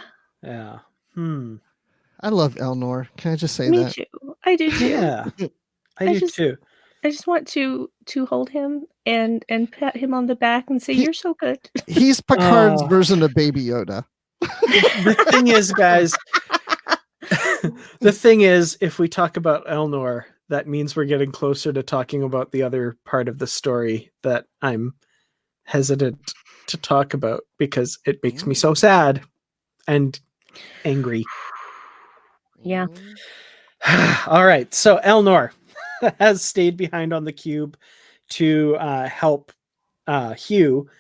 I love Elnor. Can I just say Me that? Me too. I do too. Yeah. I do too. I just want to hold him and pat him on the back and say, "You're so good." He's Picard's version of Baby Yoda. The thing is, guys, if we talk about Elnor, that means we're getting closer to talking about the other part of the story that I'm hesitant to talk about because it makes me so sad and angry. Yeah. All right. So Elnor has stayed behind on the cube to help Hugh.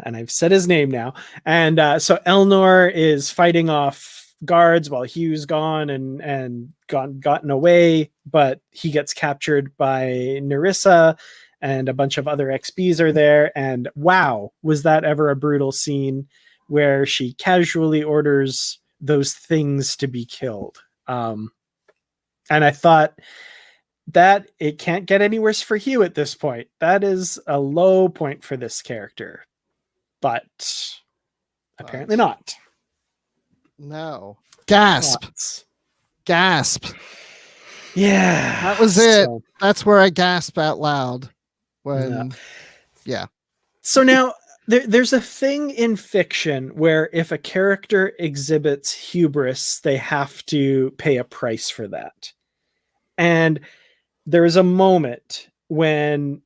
And I've said his name now. And so Elnor is fighting off guards while Hugh's gone and gotten away, but he gets captured by Nerissa and a bunch of other XBs are there. And wow, was that ever a brutal scene where she casually orders those things to be killed. And I thought that it can't get any worse for Hugh at this point. That is a low point for this character. But apparently not. No. Gasp. Gasp. Yeah. That was it. That's where I gasped out loud. So now there's a thing in fiction where if a character exhibits hubris, they have to pay a price for that. And there is a moment when,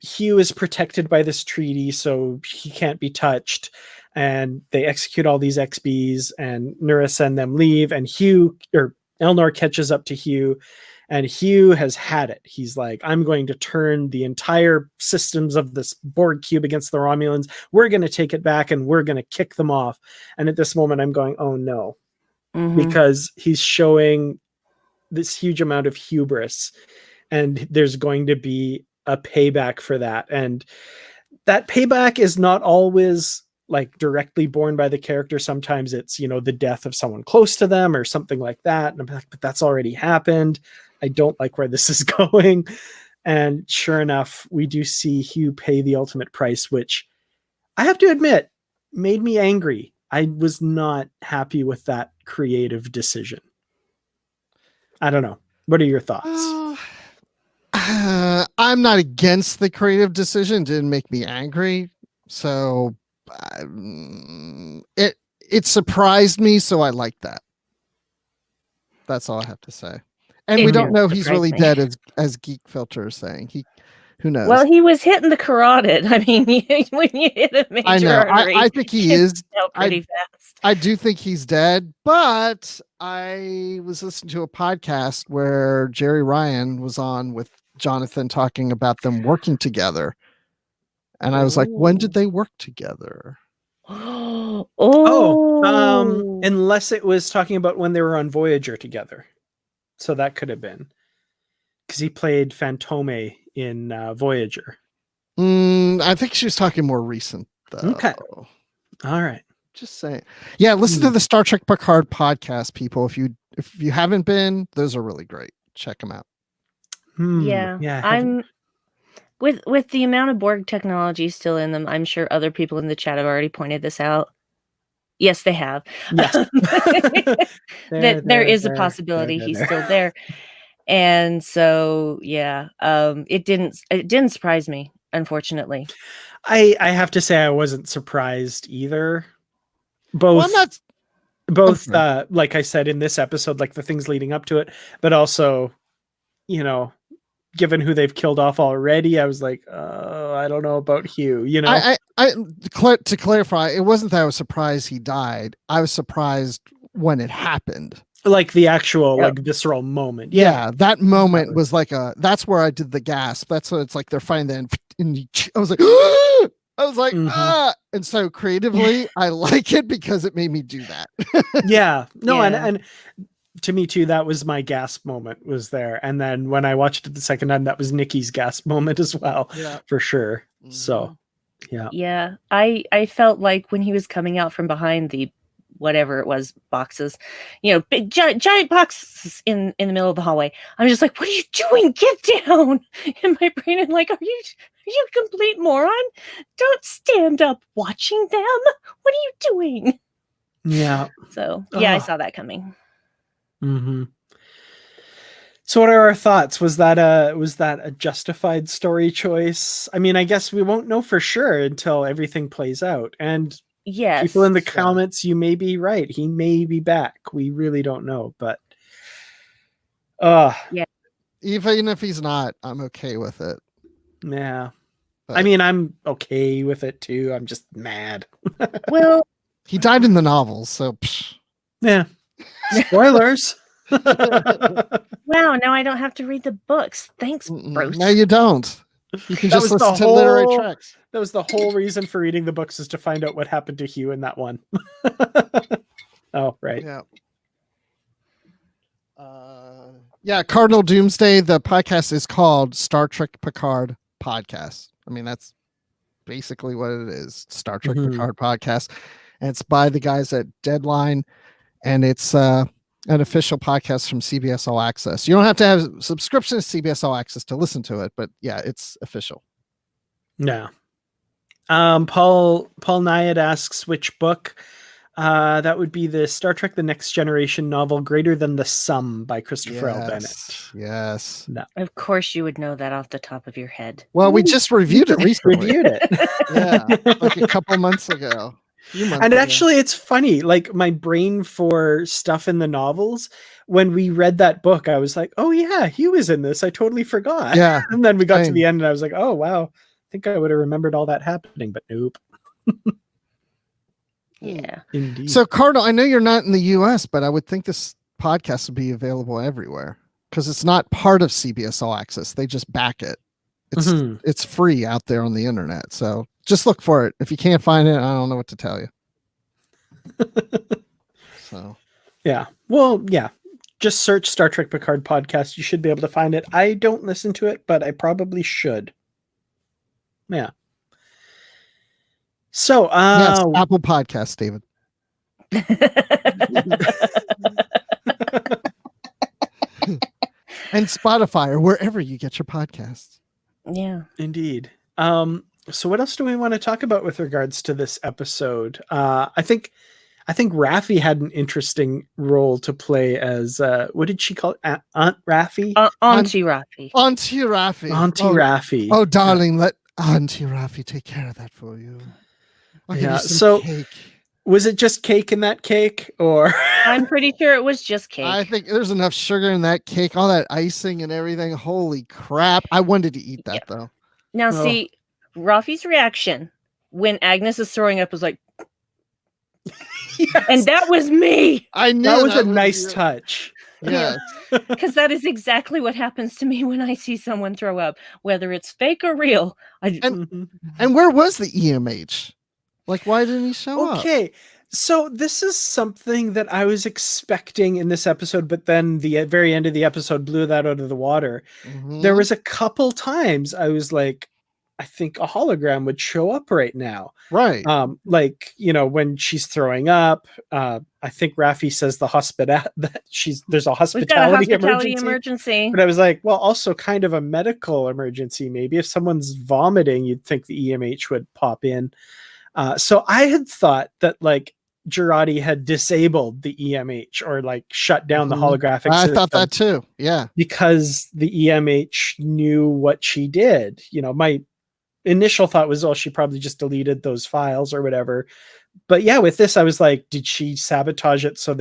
Hugh is protected by this treaty, so he can't be touched. And they execute all these XBs, and Nerissa and them leave. And Elnor catches up to Hugh, and Hugh has had it. He's like, "I'm going to turn the entire systems of this Borg cube against the Romulans. We're going to take it back, and we're going to kick them off." And at this moment, I'm going, "Oh no," because he's showing this huge amount of hubris, and there's going to be a payback for that. And that payback is not always like directly borne by the character. Sometimes it's, the death of someone close to them or something like that. And I'm like, but that's already happened. I don't like where this is going. And sure enough, we do see Hugh pay the ultimate price, which I have to admit made me angry. I was not happy with that creative decision. I don't know. What are your thoughts? I'm not against the creative decision. It didn't make me angry. So it surprised me. So I like that. That's all I have to say. And It we don't didn't know he's surprise really me. dead, as Geek Filter is saying. Who knows? Well, he was hitting the carotid. I mean, when you hit a major I know. artery, I think he is. out pretty fast. I do think he's dead, but I was listening to a podcast where Jerry Ryan was on with Jonathan talking about them working together. And I was like, when did they work together? Unless it was talking about when they were on Voyager together. So that could have been. Because he played Fantome in Voyager. I think she was talking more recent, though. Okay. All right. Just saying. Yeah, listen to the Star Trek Picard podcast, people. If you haven't been, those are really great. Check them out. Yeah, I'm with the amount of Borg technology still in them. I'm sure other people in the chat have already pointed this out. Yes, they have. Yes. There is a possibility he's still there. And so, yeah, it didn't surprise me, unfortunately. I have to say I wasn't surprised either. Both, like I said in this episode, like the things leading up to it, but also, given who they've killed off already, I was like, I don't know about Hugh. To clarify, it wasn't that I was surprised he died. I was surprised when it happened. Like the actual like visceral moment. Yeah, that moment was like that's where I did the gasp. That's what it's like. They're finding and I was like, and so creatively, I like it because it made me do that. And to me too, that was my gasp moment was there. And then when I watched it the second time, that was Nikki's gasp moment as well, for sure. Mm-hmm. So, yeah, I felt like when he was coming out from behind the whatever it was, boxes, big giant boxes in the middle of the hallway. I'm just like, what are you doing? Get down! In my brain, I'm like, are you a complete moron? Don't stand up watching them. What are you doing? Yeah. So I saw that coming. Mm-hmm. So what are our thoughts? Was that a justified story choice? I mean, I guess we won't know for sure until everything plays out. And yes, people in the comments, you may be right. He may be back. We really don't know, but even if he's not, I'm okay with it. Yeah. But I mean, I'm okay with it too. I'm just mad. Well, he died in the novels, so yeah. Spoilers. Wow, now I don't have to read the books. Thanks, Bruce. No, you don't. You can just listen to literary tracks. That was the whole reason for reading the books, is to find out what happened to Hugh in that one. Oh, right. Yeah. Cardinal Doomsday, the podcast is called Star Trek Picard Podcast. I mean, that's basically what it is. Star Trek Picard Podcast. And it's by the guys at Deadline. And it's an official podcast from CBS All Access. You don't have to have a subscription to CBS All Access to listen to it, but yeah, it's official. Yeah. Paul Nyad asks which book. That would be the Star Trek The Next Generation novel Greater Than the Sum by Christopher L. Bennett. Yes. No. Of course you would know that off the top of your head. Well, we just reviewed it recently. Yeah, like a couple months ago. And actually, it's funny, like my brain for stuff in the novels, when we read that book, I was like, oh yeah, he was in this. I totally forgot. Yeah. And then we got to the end and I was like, oh wow, I think I would have remembered all that happening, but nope. Yeah. Indeed. So Cardinal, I know you're not in the US, but I would think this podcast would be available everywhere because it's not part of CBS All Access. They just back it. It's free out there on the internet. So just look for it. If you can't find it, I don't know what to tell you. So yeah. Well, yeah. Just search Star Trek Picard podcast. You should be able to find it. I don't listen to it, but I probably should. Yeah. So yes, Apple Podcasts, David. And Spotify or wherever you get your podcasts. Yeah. Indeed. So what else do we want to talk about with regards to this episode? I think Raffi had an interesting role to play as what did she call it? Aunt Raffi? Auntie Raffi. Auntie Raffi. Auntie Raffi. Oh, darling, let Auntie Raffi take care of that for you. Yeah. So cake. Was it just cake in that cake, or I'm pretty sure it was just cake. I think there's enough sugar in that cake, all that icing and everything. Holy crap. I wanted to eat that though. Now, Oh. see, Rafi's reaction when Agnes is throwing up was like, Yes. and that was me. I knew that was a would nice be- touch. Yeah. Because that is exactly what happens to me when I see someone throw up, whether it's fake or real. Mhm. And where was the EMH? Like, why didn't he show up? Okay, so this is something that I was expecting in this episode, but then the very end of the episode blew that out of the water. Mhm. There was a couple times I was like, I think a hologram would show up right now. Right. Like, you know, when she's throwing up, I think Raffi says there's a We've got a hospitality hospitality emergency. emergency. But I was like, well, also kind of a medical emergency. Maybe if someone's vomiting, you'd think the EMH would pop in. So I had thought that like Girardi had disabled the EMH or like shut down the Mhm. holographic I system thought that too. Yeah. because the EMH knew what she did. You know, my initial thought was, oh, she probably just deleted those files or whatever. But yeah, with this, I was like, did she sabotage it so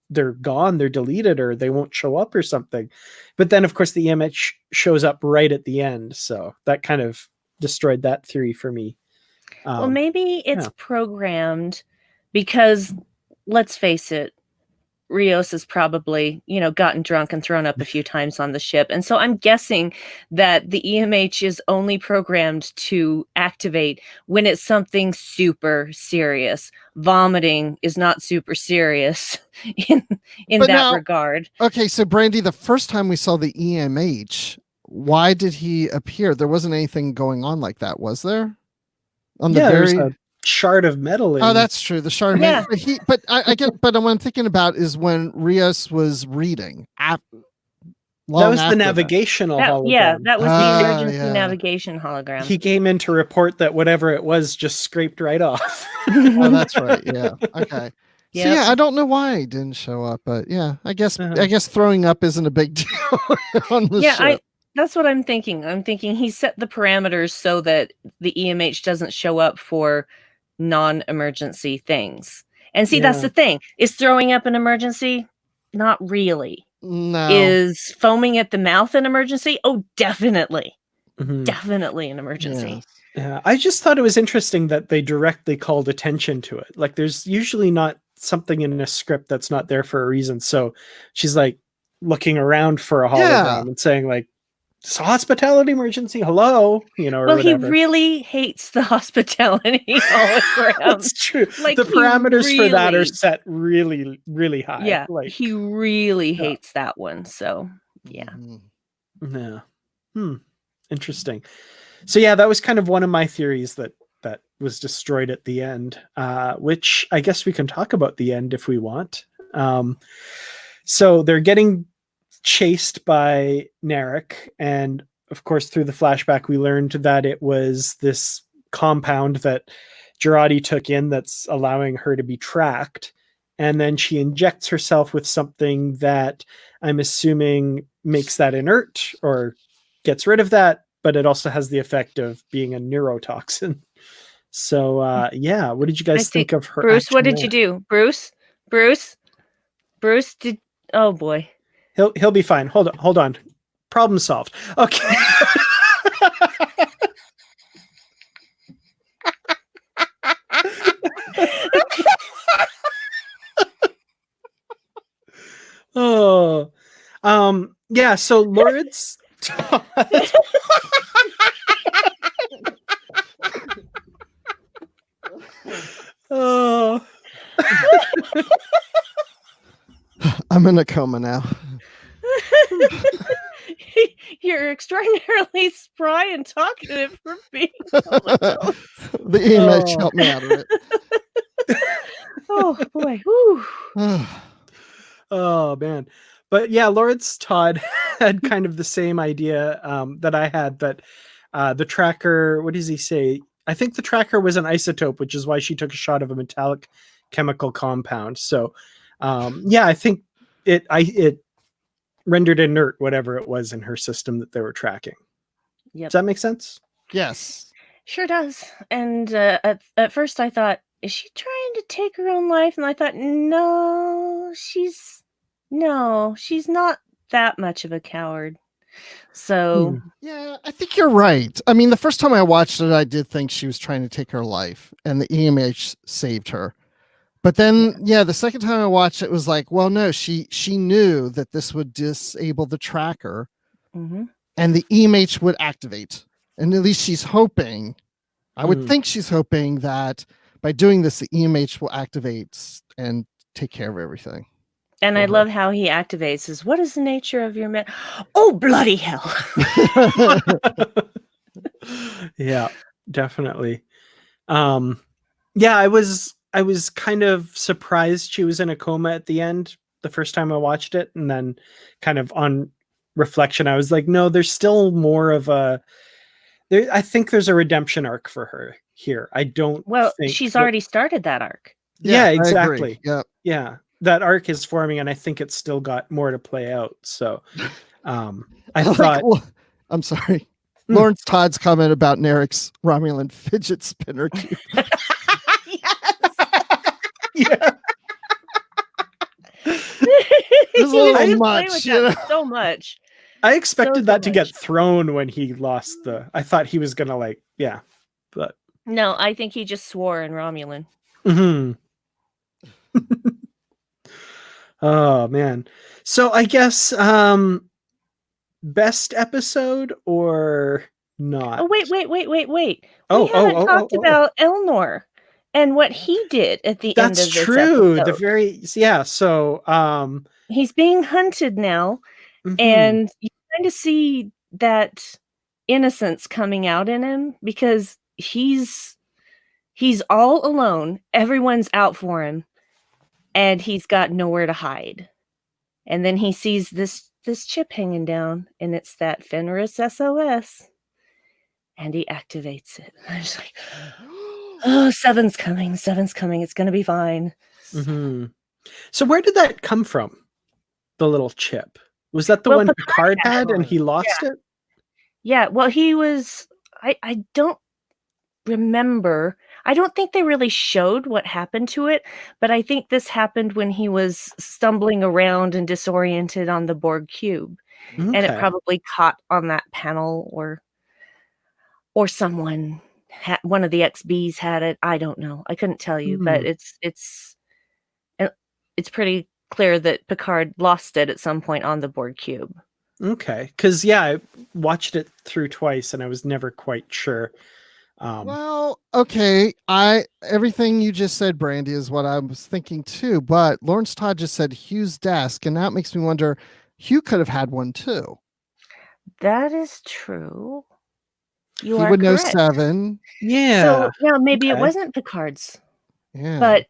they're gone, they're deleted, or they won't show up or something? But then, of course, the EMH shows up right at the end. So that kind of destroyed that theory for me. Well, maybe it's yeah. programmed because, let's face it, Rios has probably, gotten drunk and thrown up a few times on the ship. And so I'm guessing that the EMH is only programmed to activate when it's something super serious. Vomiting is not super serious in But that now- regard. Okay, so Brandi, the first time we saw the EMH, why did he appear? There wasn't anything going on like that, was there? On the there's very a shard of metal. Oh, that's true. The shard. Yeah. But I get. But what I'm thinking about is when Rios was reading. That was the navigational hologram. That was the Ah, emergency yeah. navigation hologram. He came in to report that whatever it was just scraped right off. Oh, that's right. Yeah. Okay. So Yep. yeah, I don't know why he didn't show up, but yeah, I guess Uh-huh. throwing up isn't a big deal on the Yeah, ship. that's what I'm thinking. I'm thinking he set the parameters so that the EMH doesn't show up for non-emergency things. And see, that's Yeah. the thing. Is throwing up an emergency? Not really. No. Is foaming at the mouth an emergency? Oh, definitely. Mhm. Definitely an emergency. Yeah. Yeah, I just thought it was interesting that they directly called attention to it. Like, there's usually not something in a script that's not there for a reason. So she's like looking around for a hologram Yeah. and saying like, "It's a hospitality emergency. Hello," or Well, he whatever. really hates the hospitality hologram. That's true. Like, the he parameters for that are really- set really, really high. Yeah, Like, he really hates that one. So, yeah. Mhm. yeah. Interesting. So yeah, that was kind of one of my theories that was destroyed at the end, which I guess we can talk about the end if we want. So they're getting chased by Narek, and of course through the flashback we learned that it was this compound that Girardi took in that's allowing her to be tracked, and then she injects herself with something that I'm assuming makes that inert or gets rid of that, but it also has the effect of being a neurotoxin. So yeah, what did you guys think of her? Bruce, what action did you there? do? Bruce did. Oh boy. He'll be fine. Hold on. Problem solved. Okay. Oh, yeah. So Lawrence. Oh. I'm in a coma now. You're extraordinarily spry and talkative for being comatose. The EMH Oh. helped me out of it. Oh boy. Whew. Oh man. But yeah, Lawrence Todd had kind of the same idea that I had, that the tracker, what does he say? I think the tracker was an isotope, which is why she took a shot of a metallic chemical compound. So yeah, I think it rendered inert whatever it was in her system that they were tracking. Yep. Does that make sense? Yes. Sure does. And at first I thought is she trying to take her own life? And I thought, no, she's not that much of a coward. So Yeah, I think you're right. I mean, the first time I watched it, I did think she was trying to take her life, and the EMH saved her. But then, the second time I watched it, was like, well, no, she knew that this would disable the tracker, mhm. and the EMH would activate. And at least she's hoping. I would think she's hoping that by doing this, the EMH will activate and take care of everything. And I love how he activates is, what is the nature of your oh, bloody hell. Yeah, definitely. Yeah, I was kind of surprised she was in a coma at the end the first time I watched it, and then kind of on reflection, I was like, no, there's still more of I think there's a redemption arc for her here. I don't think she's already started that arc. Yeah, exactly. Yep. Yeah. That arc is forming, and I think it's still got more to play out. So I thought I'm sorry. Lawrence Todd's comment about Narek's Romulan fidget spinner cube. Yeah. There's a little much. So much. I expected that to get thrown when he lost I thought he was gonna but no, I think he just swore in Romulan. Oh man. So I guess best episode or not? Oh wait. We haven't talked about Elnor and what he did at the end of this true. episode. So he's being hunted now, and you kind of see that innocence coming out in him because he's all alone. Everyone's out for him, and he's got nowhere to hide. And then he sees this chip hanging down, and it's that Fenris SOS, and he activates it. I'm just like, oh, Seven's coming. It's gonna be fine. So where did that come from? The little chip. Was that the one Picard had and he lost it? Yeah, well, he was. I don't remember. I don't think they really showed what happened to it, but I think this happened when he was stumbling around and disoriented on the Borg cube, and it probably caught on that panel, or someone one of the XBs had it. I don't know. I couldn't tell you, but it's pretty clear that Picard lost it at some point on the Borg cube. Okay, because I watched it through twice and I was never quite sure. Well, okay. Everything you just said, Brandi, is what I was thinking too. But Lawrence Todd just said Hugh's desk, and that makes me wonder. Hugh could have had one too. That is true. He would know Seven. Yeah. So maybe it wasn't Picard's. Yeah. But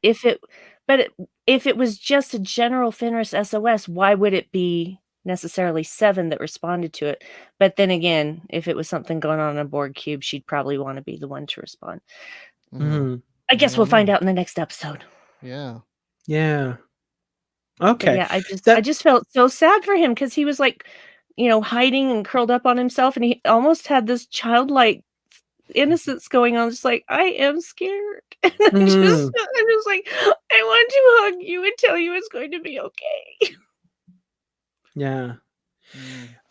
if it was just a general Fenris SOS, why would it be necessarily Seven that responded to it? But then again, if it was something going on a Borg cube, she'd probably want to be the one to respond. I guess we'll find out in the next episode. Yeah. Okay. But I just felt so sad for him because he was like, hiding and curled up on himself, and he almost had this childlike innocence going on. Just like, I am scared. And I'm just like, I want to hug you and tell you it's going to be okay. Yeah.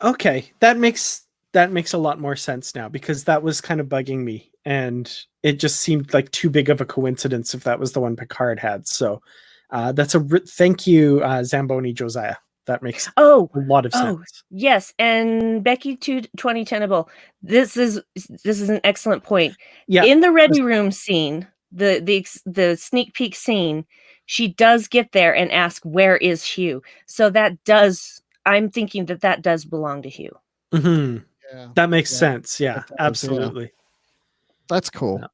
Okay, that makes a lot more sense now, because that was kind of bugging me, and it just seemed like too big of a coincidence if that was the one Picard had. So that's thank you, Zamboni Josiah. That makes a lot of sense. Yes, and Becky 2010able. This is an excellent point. Yeah. In the ready room scene, the sneak peek scene, she does get there and ask, "Where is Hugh?" So I'm thinking that does belong to Hugh. Yeah. That makes sense. Yeah, absolutely. That's cool. Yeah.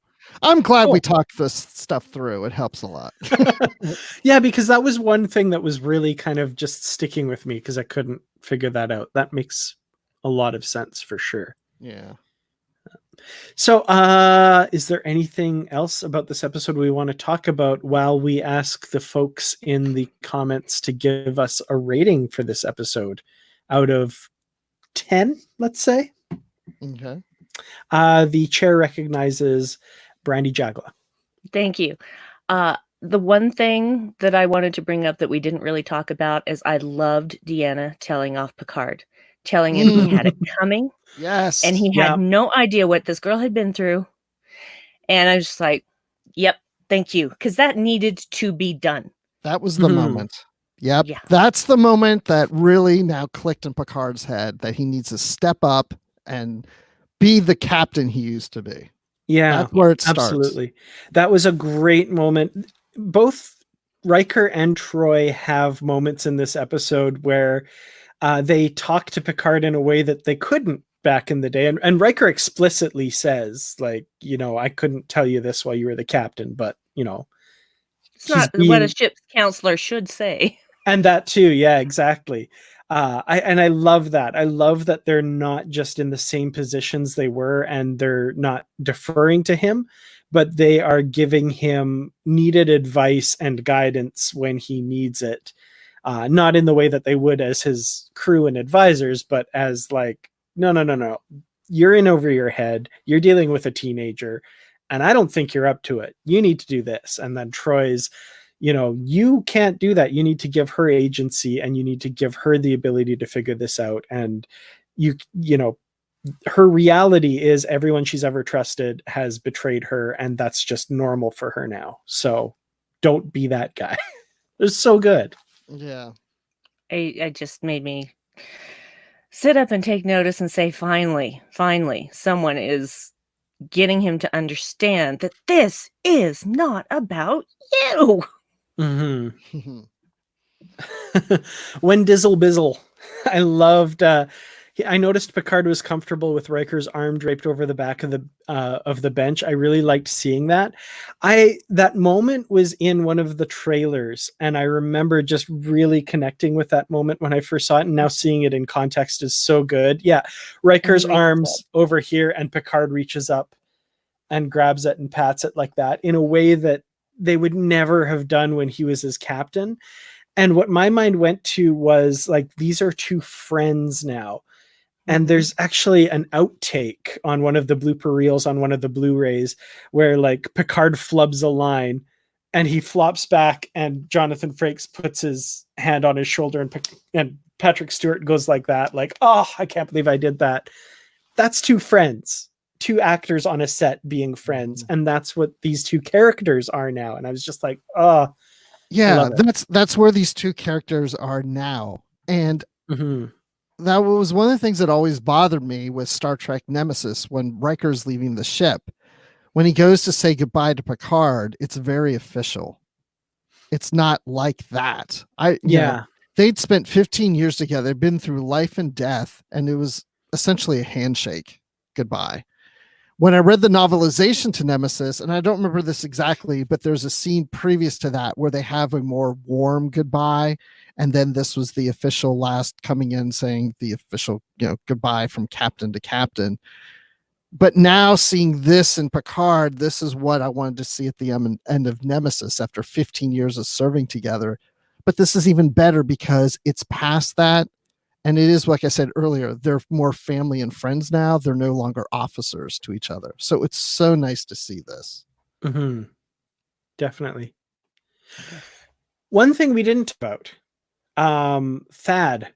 I'm glad we talked this stuff through. It helps a lot. Yeah, because that was one thing that was really kind of just sticking with me, because I couldn't figure that out. That makes a lot of sense for sure. Yeah. So is there anything else about this episode we want to talk about while we ask the folks in the comments to give us a rating for this episode out of 10, let's say? Okay. The chair recognizes Brandi Jackola. Thank you. The one thing that I wanted to bring up that we didn't really talk about is I loved Deanna telling off Picard, telling him he had it coming Yes. and he Yeah. had no idea what this girl had been through. And I was just like, yep, thank you. Because that needed to be done. That was the Mhm. moment. Yep. Yeah. That's the moment that really now clicked in Picard's head that he needs to step up and be the captain he used to be. Yeah, That's where it starts. absolutely. That was a great moment. Both Riker and Troy have moments in this episode where they talk to Picard in a way that they couldn't back in the day. And Riker explicitly says, like, I couldn't tell you this while you were the captain, but, It's he's not what a ship's counselor should say. And that too, yeah, exactly. I love that. I love that they're not just in the same positions they were, and they're not deferring to him, but they are giving him needed advice and guidance when he needs it. Not in the way that they would as his crew and advisors, but as like, no. You're in over your head. You're dealing with a teenager, and I don't think you're up to it. You need to do this. And then Troy's, you can't do that. You need to give her agency, and you need to give her the ability to figure this out. And her reality is everyone she's ever trusted has betrayed her, and that's just normal for her now. So don't be that guy. It's so good. Yeah. It just made me sit up and take notice and say, finally, someone is getting him to understand that this is not about you. Mm-hmm. When Dizzle Bizzle, I loved. I noticed Picard was comfortable with Riker's arm draped over the back of the bench. I really liked seeing that. That moment was in one of the trailers, and I remember just really connecting with that moment when I first saw it. And now seeing it in context is so good. Yeah, Riker's arms over here, and Picard reaches up and grabs it and pats it like that in a way that they would never have done when he was his captain. And what my mind went to was like, these are two friends now. And there's actually an outtake on one of the blooper reels on one of the Blu-rays where like Picard flubs a line and he flops back and Jonathan Frakes puts his hand on his shoulder and Patrick Stewart goes like that, like, oh, I can't believe I did that. That's two friends. Two actors on a set being friends, and that's what these two characters are now. And I was just like, oh, yeah, that's where these two characters are now. And that was one of the things that always bothered me with Star Trek Nemesis when Riker's leaving the ship. When he goes to say goodbye to Picard, it's very official. It's not like that. They'd spent 15 years together, they'd been through life and death, and it was essentially a handshake goodbye. When I read the novelization to Nemesis, and I don't remember this exactly, but there's a scene previous to that where they have a more warm goodbye. And then this was the official last coming in saying the official, goodbye from captain to captain. But now seeing this in Picard, this is what I wanted to see at the end of Nemesis after 15 years of serving together. But this is even better because it's past that. And it is, like I said earlier, they're more family and friends now. They're no longer officers to each other. So it's so nice to see this. Mm-hmm. Definitely. One thing we didn't talk about, Thad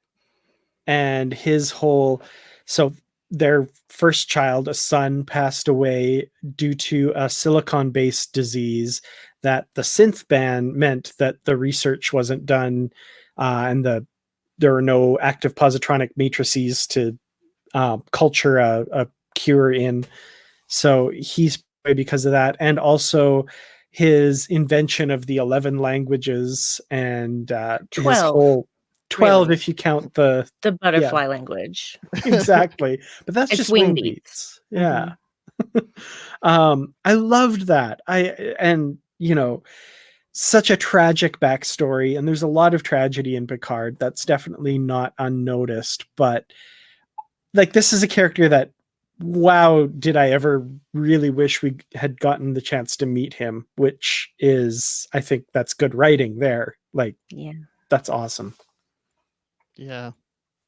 and his whole... So their first child, a son, passed away due to a silicon-based disease that the synth ban meant that the research wasn't done and there were no active positronic matrices to culture a cure in. So he's because of that. And also his invention of the 11 languages and 12, his whole 12, really. If you count the butterfly language. Exactly. But that's it's just wing wing beats. beats. Yeah. I loved that. Such a tragic backstory, and there's a lot of tragedy in Picard that's definitely not unnoticed, but like, this is a character that, wow, did I ever really wish we had gotten the chance to meet him, which is, I think that's good writing there. Like, yeah, that's awesome. Yeah.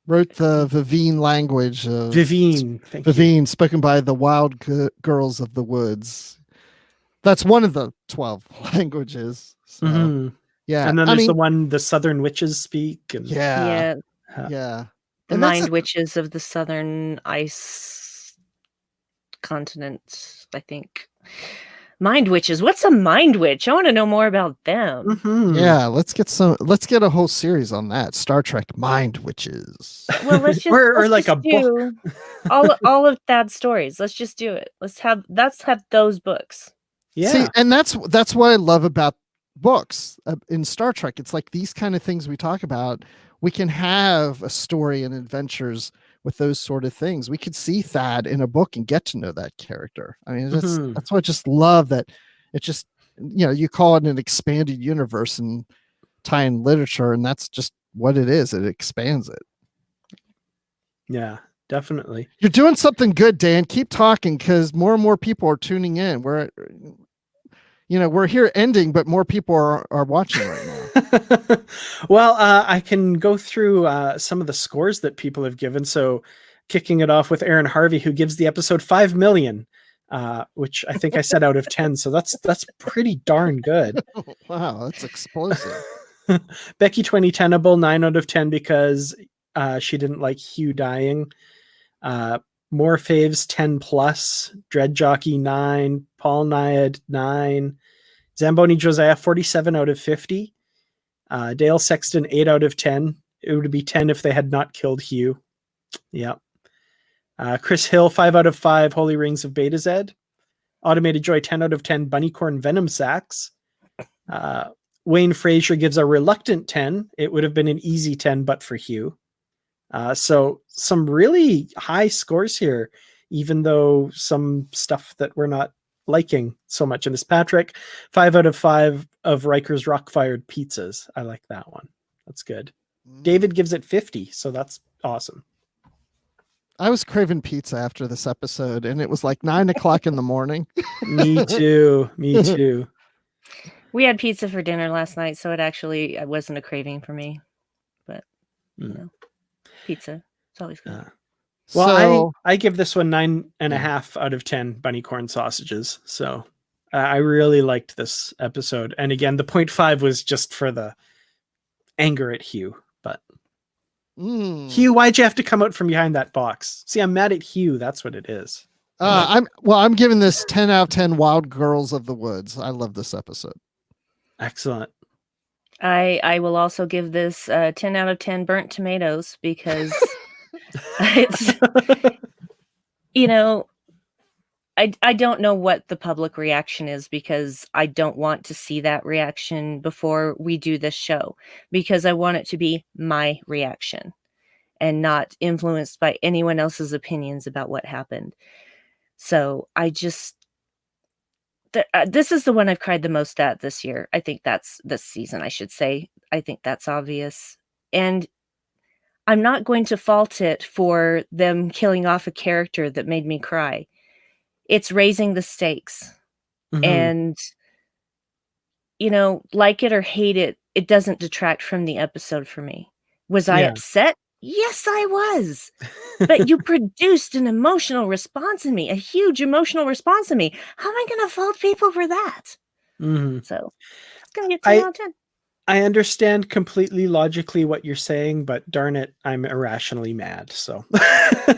Wrote the Vivine language. Vivine, Vivine, spoken by the wild girls of the woods. That's one of the 12 languages. So Mhm. yeah, And then I there's mean, the southern witches speak. And yeah, uh, yeah. The And that's mind witches of the southern ice continent, I think. Mind witches. What's a mind witch? I want to know more about them. mhm. yeah. Let's get a whole series on that. Star Trek Mind Witches. Well, Or let's like a just book. do all of Thad's stories. Let's just do it. Let's have those books. See, Yeah. and that's what I love about books in Star Trek. It's like these kind of things we talk about. We can have a story and adventures with those sort of things. We could see Thad in a book and get to know that character. I mean, Mhm. that's what I just love that it just you call it an expanded universe in tie-in literature, and that's just what it is. It expands it. Yeah, definitely. You're doing something good, Dan. Keep talking because more and more people are tuning in. We're here ending, but more people are watching right now. Well, I can go through some of the scores that people have given. So, kicking it off with Aaron Harvey, who gives the episode 5 million, which I think I said out of 10. So that's pretty darn good. Wow, that's explosive. Becky 2010able 9 out of 10 because she didn't like Hugh dying. More faves 10 plus. Dread Jockey 9. Paul Nyad 9. Zamboni Josiah 47 out of 50. Dale Sexton 8 out of 10. It would be 10 if they had not killed Hugh. Yeah. Chris Hill 5 out of 5. Holy Rings of Beta Z. Automated Joy 10 out of 10. Bunnycorn Venom Sacs. Wayne Frazier gives a reluctant 10. It would have been an easy 10 but for Hugh. So some really high scores here, even though some stuff that we're not liking so much in this. Patrick 5 out of 5 of Riker's Rock-Fired Pizzas. I like that one. That's good. David gives it 50, so that's awesome. I was craving pizza after this episode, and it was like 9:00 in the morning. Me too. Me too. We had pizza for dinner last night, so it wasn't a craving for me. But pizza, it's always good. Well, So I give this one 9.5 out of 10 bunny corn sausages. So I really liked this episode. And again, the 0.5 was just for the anger at Hugh. But Hugh, why'd you have to come out from behind that box? See, I'm mad at Hugh. That's what it is. I'm giving this 10 out of 10 Wild Girls of the Woods. I love this episode. Excellent. I will also give this 10 out of 10 burnt tomatoes because it's, I don't know what the public reaction is because I don't want to see that reaction before we do this show because I want it to be my reaction and not influenced by anyone else's opinions about what happened. So I just, this is the one I've cried the most at this year. I think that's this season, I should say. I think that's obvious. And I'm not going to fault it for them killing off a character that made me cry. It's raising the stakes. Mhm. And, like it or hate it, it doesn't detract from the episode for me. Was I upset? Yes, I was. But you produced an emotional response in me, a huge emotional response in me. How am I going to fault people for that? Mhm. So it's going to get 10 out of 10. I understand completely logically what you're saying, but darn it, I'm irrationally mad. So That's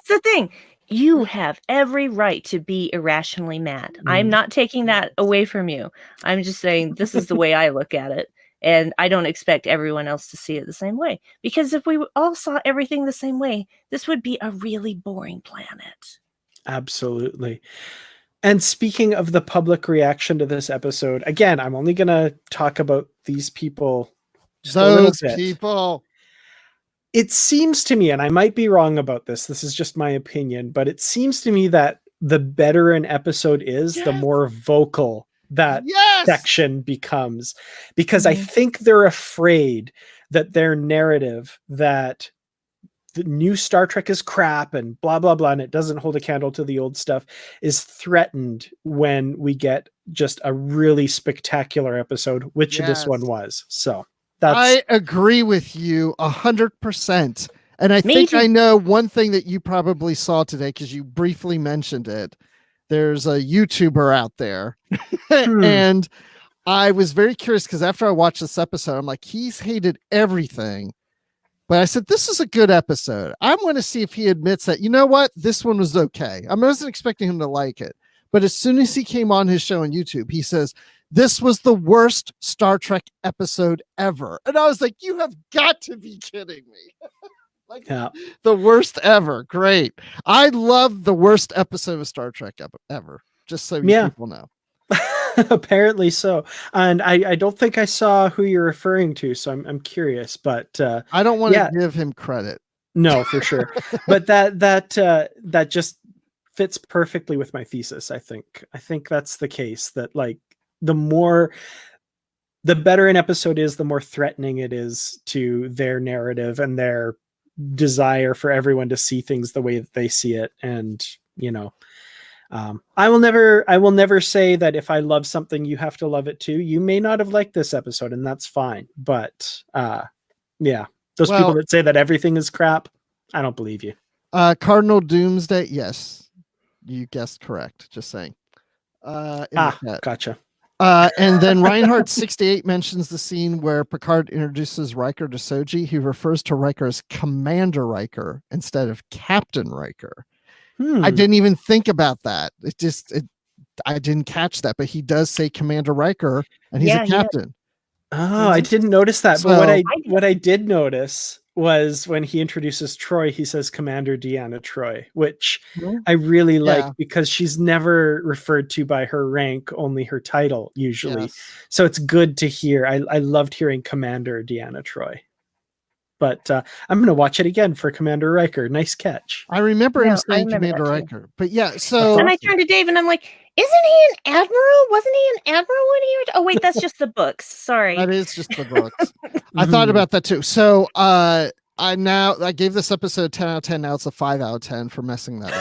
the thing. You have every right to be irrationally mad. I'm not taking that away from you. I'm just saying this is the way I look at it. And I don't expect everyone else to see it the same way. Because if we all saw everything the same way, this would be a really boring planet. Absolutely. And speaking of the public reaction to this episode, again, I'm only going to talk about these people just a little bit. People. It seems to me, and I might be wrong about this, this is just my opinion, but it seems to me that the better an episode is, the more vocal that section becomes. Because I think they're afraid that their narrative that the new Star Trek is crap and blah, blah, blah, and it doesn't hold a candle to the old stuff is threatened when we get just a really spectacular episode, which this one was. So I agree with you 100%. And I think too. I know one thing that you probably saw today because you briefly mentioned it. there's a YouTuber out there. Hmm. And I was very curious because after I watched this episode, I'm like, he's hated everything. But I said, this is a good episode. I want to see if he admits that, you know what, this one was okay. I wasn't expecting him to like it. But as soon as he came on his show on YouTube, he says, this was the worst Star Trek episode ever. And I was like, you have got to be kidding me. Like, Yeah. the worst ever. Great. I love the worst episode of Star Trek ever. Just so you people know. Apparently so. And I don't think I saw who you're referring to, so I'm curious, but I don't want to give him credit. No, for sure. But that just fits perfectly with my thesis, I think. I think that's the case, that like the better an episode is, the more threatening it is to their narrative and their desire for everyone to see things the way that they see it. And, you know, I will never say that if I love something, you have to love it too. You may not have liked this episode, and that's fine. But yeah, those people that say that everything is crap, I don't believe you. Cardinal Doomsday, yes, you guessed correct. Just saying. Gotcha. And then Reinhardt 68 mentions the scene where Picard introduces Riker to Soji. He refers to Riker as Commander Riker instead of Captain Riker. I didn't even think about that. I didn't catch that, but he does say Commander Riker, and he's a captain. Oh, I didn't notice that. So, but what I did notice was when he introduces Troy, he says Commander Deanna Troy, which I really like because she's never referred to by her rank, only her title usually. Yes. So it's good to hear. I loved hearing Commander Deanna Troy. But I'm going to watch it again for Commander Riker. Nice catch. I remember him saying Commander Riker. But yeah, so... And I turned to Dave and I'm like, isn't he an admiral? Wasn't he an admiral when he... Oh, wait, that's just the books. Sorry. That is just the books. I thought about that too. So I gave this episode a 10 out of 10. Now it's a 5 out of 10 for messing that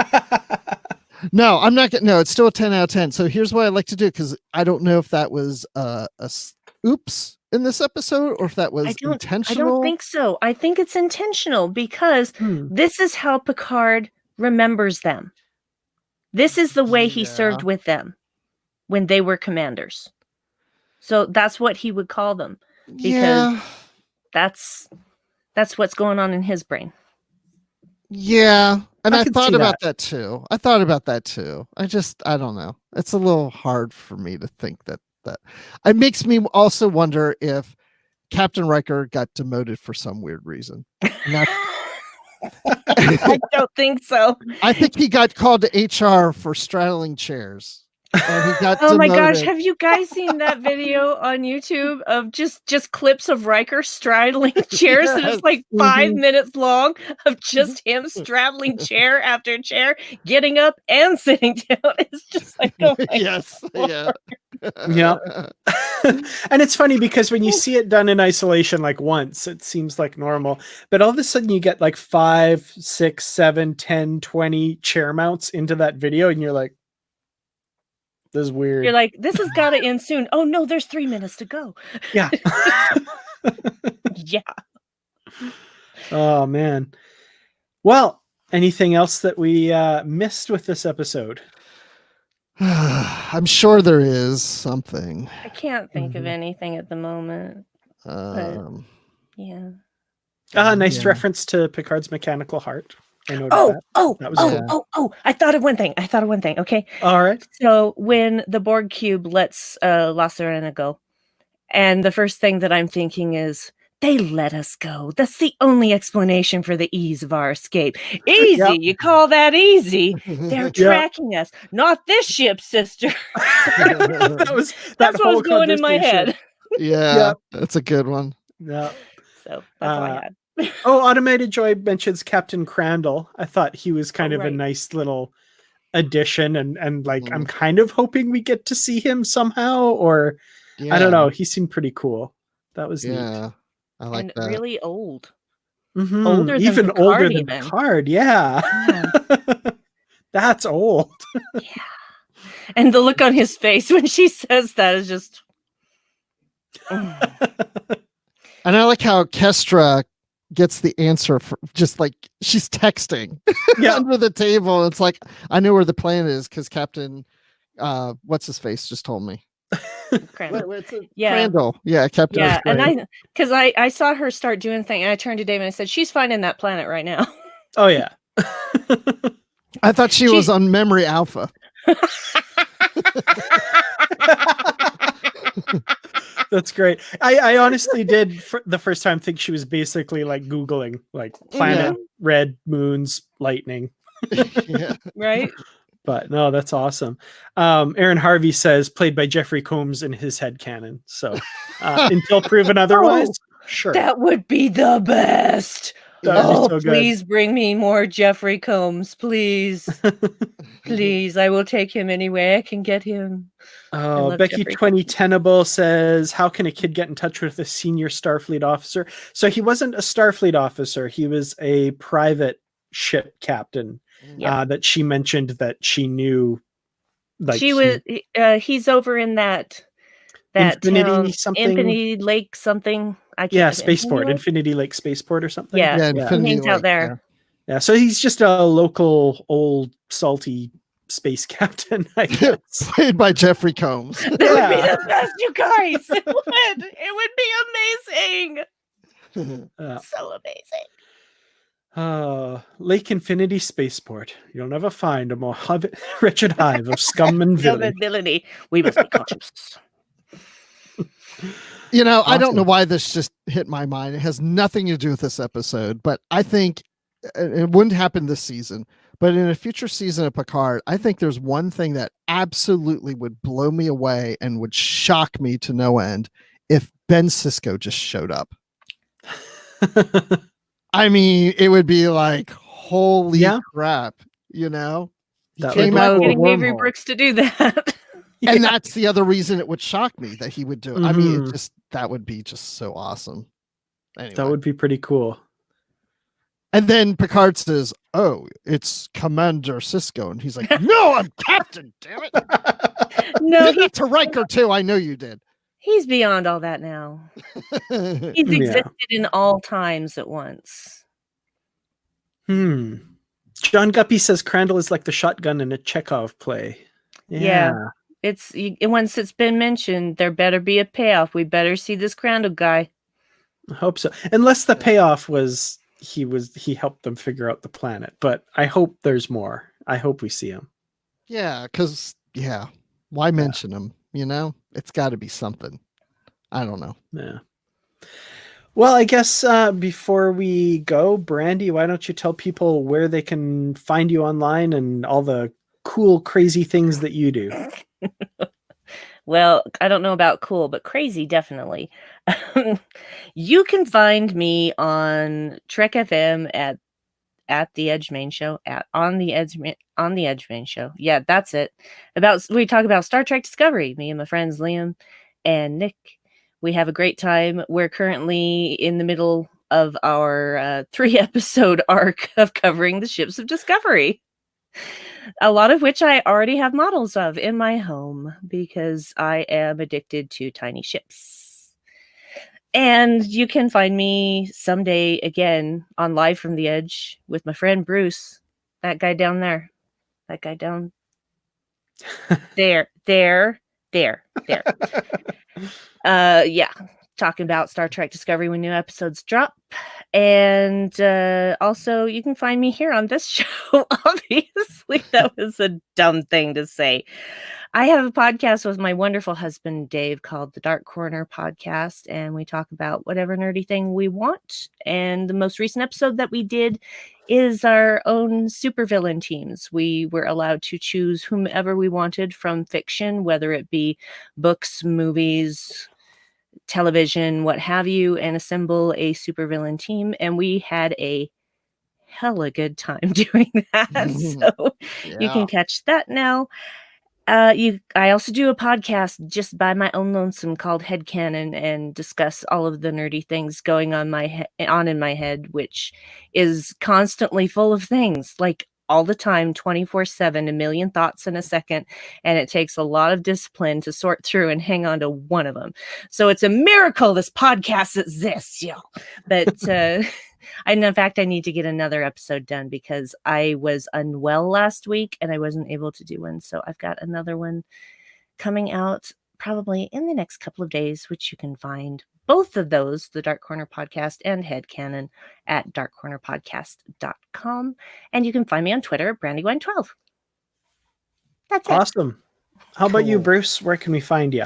up. No, I'm not getting... No, it's still a 10 out of 10. So here's what I like to do, because I don't know if that was a oops in this episode or if that was intentional. I don't think so. I think it's intentional because this is how Picard remembers them. This is the way he served with them when they were commanders. So that's what he would call them, because that's what's going on in his brain. Yeah. And I thought about that too. I don't know. It's a little hard for me to think that it makes me also wonder if Captain Riker got demoted for some weird reason. I don't think so. I think he got called to HR for straddling chairs. And he got demoted. My gosh, have you guys seen that video on YouTube of just clips of Riker straddling chairs? Yes. And it's like 5 minutes long of just him straddling chair after chair, getting up and sitting down. It's just like, oh my yes, Lord. Yeah. And it's funny because when you see it done in isolation, like once, it seems like normal, but all of a sudden you get like 5, 6, 7, 10, 20 chair mounts into that video, and you're like, this is weird. You're like, this has got to end soon. Oh no, there's 3 minutes to go. Yeah. Yeah. Oh man. Well, anything else that we missed with this episode? I'm sure there is something. I can't think of anything at the moment. Yeah. Nice reference to Picard's mechanical heart. I noticed that. I thought of one thing. Okay. All right. So when the Borg cube lets La Sirena go, and the first thing that I'm thinking is, they let us go. That's the only explanation for the ease of our escape. Easy? Yep. You call that easy? They're tracking us. Not this ship, sister. That's what was going in my head. Yeah, that's a good one. Yeah. So that's all I had. Automated Joy mentions Captain Crandall. I thought he was kind of a nice little addition, and like I'm kind of hoping we get to see him somehow, or I don't know. He seemed pretty cool. That was neat. I like and that. Really old. Mm-hmm. Older than even Picard, older than Picard. Yeah. That's old. Yeah. And the look on his face when she says that is just. And I like how Kestra gets the answer for just like she's texting Yeah. under the table. It's like, I know where the planet is because Captain, what's his face just told me. Crandall. Yeah, Captain. Yeah, and I saw her start doing thing, and I turned to Dave and I said, "She's finding that planet right now." Oh yeah. I thought she was on Memory Alpha. That's great. I honestly did for the first time think she was basically like Googling like planet, red, moons, lightning. Yeah. Right? But no, that's awesome. Aaron Harvey says played by Jeffrey Combs in his headcanon. So until proven otherwise, sure. That would be the best. That would be so please bring me more Jeffrey Combs, please. Please, I will take him any way I can get him. Becky 2010able says, how can a kid get in touch with a senior Starfleet officer? So he wasn't a Starfleet officer. He was a private ship captain that she mentioned that she knew. Like he's over in that Infinity town, something, Infinity Lake something. Spaceport, Infinity Lake Spaceport or something. Yeah, he hangs out there. Yeah, so he's just a local old salty space captain, I guess. Played by Jeffrey Combs. That would be the best, you guys. It would be amazing. So amazing. Lake Infinity Spaceport. You'll never find a more wretched hive of scum and villainy. We must be cautious. You know, awesome. I don't know why this just hit my mind. It has nothing to do with this episode, but I think it wouldn't happen this season. But in a future season of Picard, I think there's one thing that absolutely would blow me away and would shock me to no end if Ben Sisko just showed up. I mean, it would be like, holy crap, you know? He came out getting Avery Brooks to do that. And that's the other reason it would shock me that he would do it. I mean, that would be just so awesome. Anyway. That would be pretty cool. And then Picard says, "Oh, it's Commander Sisko," and he's like, "No, I'm Captain. Damn it!" No, did that to Riker too. I know you did. He's beyond all that now. He's existed in all times at once. John Guppy says Crandall is like the shotgun in a Chekhov play. Yeah. Once it's been mentioned, there better be a payoff. We better see this Crandall guy. I hope so. Unless the payoff was he helped them figure out the planet, but I hope there's more. I hope we see him. Yeah, because why mention him? You know, it's got to be something. I don't know. Yeah. Well, I guess before we go, Brandi, why don't you tell people where they can find you online and all the cool, crazy things that you do? Well, I don't know about cool, but crazy, definitely. You can find me on Trek FM at the Edge Main Show, on the Edge Main Show. Yeah, that's it. We talk about Star Trek Discovery. Me and my friends Liam and Nick. We have a great time. We're currently in the middle of our 3-episode arc of covering the ships of Discovery. A lot of which I already have models of in my home because I am addicted to tiny ships. And you can find me someday again on Live from the Edge with my friend Bruce. That guy down there. That guy down there. Talking about Star Trek Discovery when new episodes drop. And also you can find me here on this show. Obviously, that was a dumb thing to say. I have a podcast with my wonderful husband, Dave, called The Dark Corner Podcast, and we talk about whatever nerdy thing we want. And the most recent episode that we did is our own supervillain teams. We were allowed to choose whomever we wanted from fiction, whether it be books, movies, television, what have you, and assemble a supervillain team. And we had a hella good time doing that. So you can catch that now. I also do a podcast just by my own lonesome called Headcanon and discuss all of the nerdy things going on in my head, which is constantly full of things, like all the time, 24/7, a million thoughts in a second. And it takes a lot of discipline to sort through and hang on to one of them. So it's a miracle this podcast exists, y'all. But And in fact, I need to get another episode done because I was unwell last week and I wasn't able to do one. So I've got another one coming out probably in the next couple of days, which you can find both of those, the Dark Corner Podcast and Headcanon, at darkcornerpodcast.com. And you can find me on Twitter, Brandywine12. That's it. Awesome. How about you, Cool. Bruce? Where can we find you?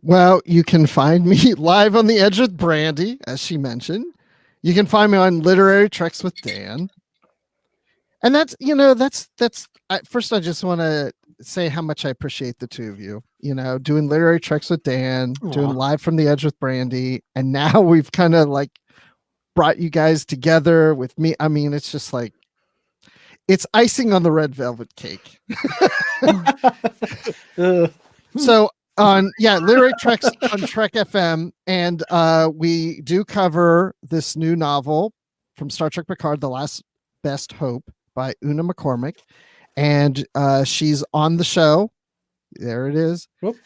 Well, you can find me live on the edge with Brandi, as she mentioned. You can find me on Literary Treks with Dan. And that's first, I just want to say how much I appreciate the two of you, doing Literary Treks with Dan, doing Aw. Live from the Edge with Brandi. And now we've kind of like brought you guys together with me. I mean, it's just like, it's icing on the red velvet cake. So Literary Treks on Trek FM, and we do cover this new novel from Star Trek Picard, The Last Best Hope by Una McCormick, and she's on the show. There it is. Whoop.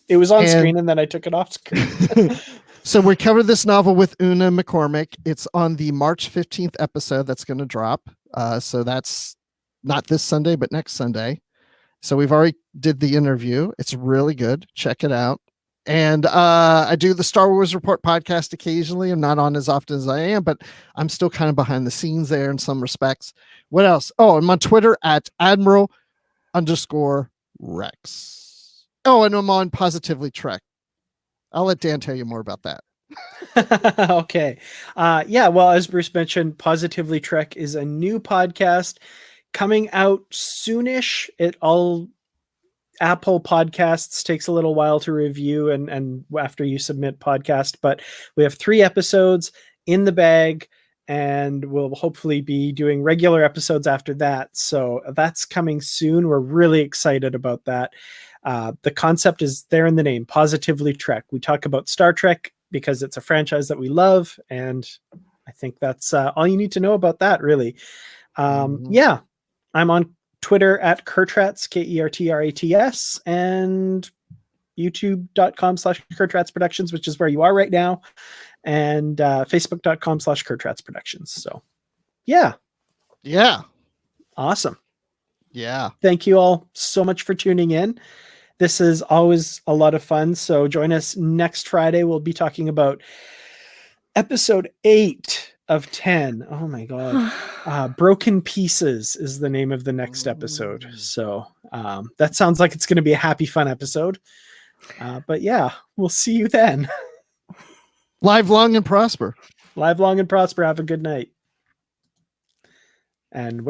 It was on screen and then I took it off screen. So we covered this novel with Una McCormick. It's on the March 15th episode that's going to drop. So that's not this Sunday, but next Sunday. So we've already did the interview. It's really good. Check it out. And I do the Star Wars Report podcast occasionally. I'm not on as often as I am, but I'm still kind of behind the scenes there in some respects. What else? Oh, I'm on Twitter at Admiral_Rex. Oh, and I'm on Positively Trek. I'll let Dan tell you more about that. Okay. Well, as Bruce mentioned, Positively Trek is a new podcast coming out soonish. Apple Podcasts takes a little while to review and after you submit podcast, but we have 3 episodes in the bag and we'll hopefully be doing regular episodes after that. So that's coming soon. We're really excited about that. The concept is there in the name, Positively Trek. We talk about Star Trek because it's a franchise that we love. And I think that's all you need to know about that, really. Yeah, I'm on Twitter at Kurtrats, KERTRATS, and youtube.com/Kurtrats Productions, which is where you are right now, and facebook.com/Kurtrats Productions. So, yeah. Awesome. Yeah. Thank you all so much for tuning in. This is always a lot of fun. So join us next Friday. We'll be talking about episode 8 of 10. Oh my God. Broken Pieces is the name of the next episode. So that sounds like it's going to be a happy, fun episode. But yeah, we'll see you then. Live long and prosper. Live long and prosper. Have a good night. And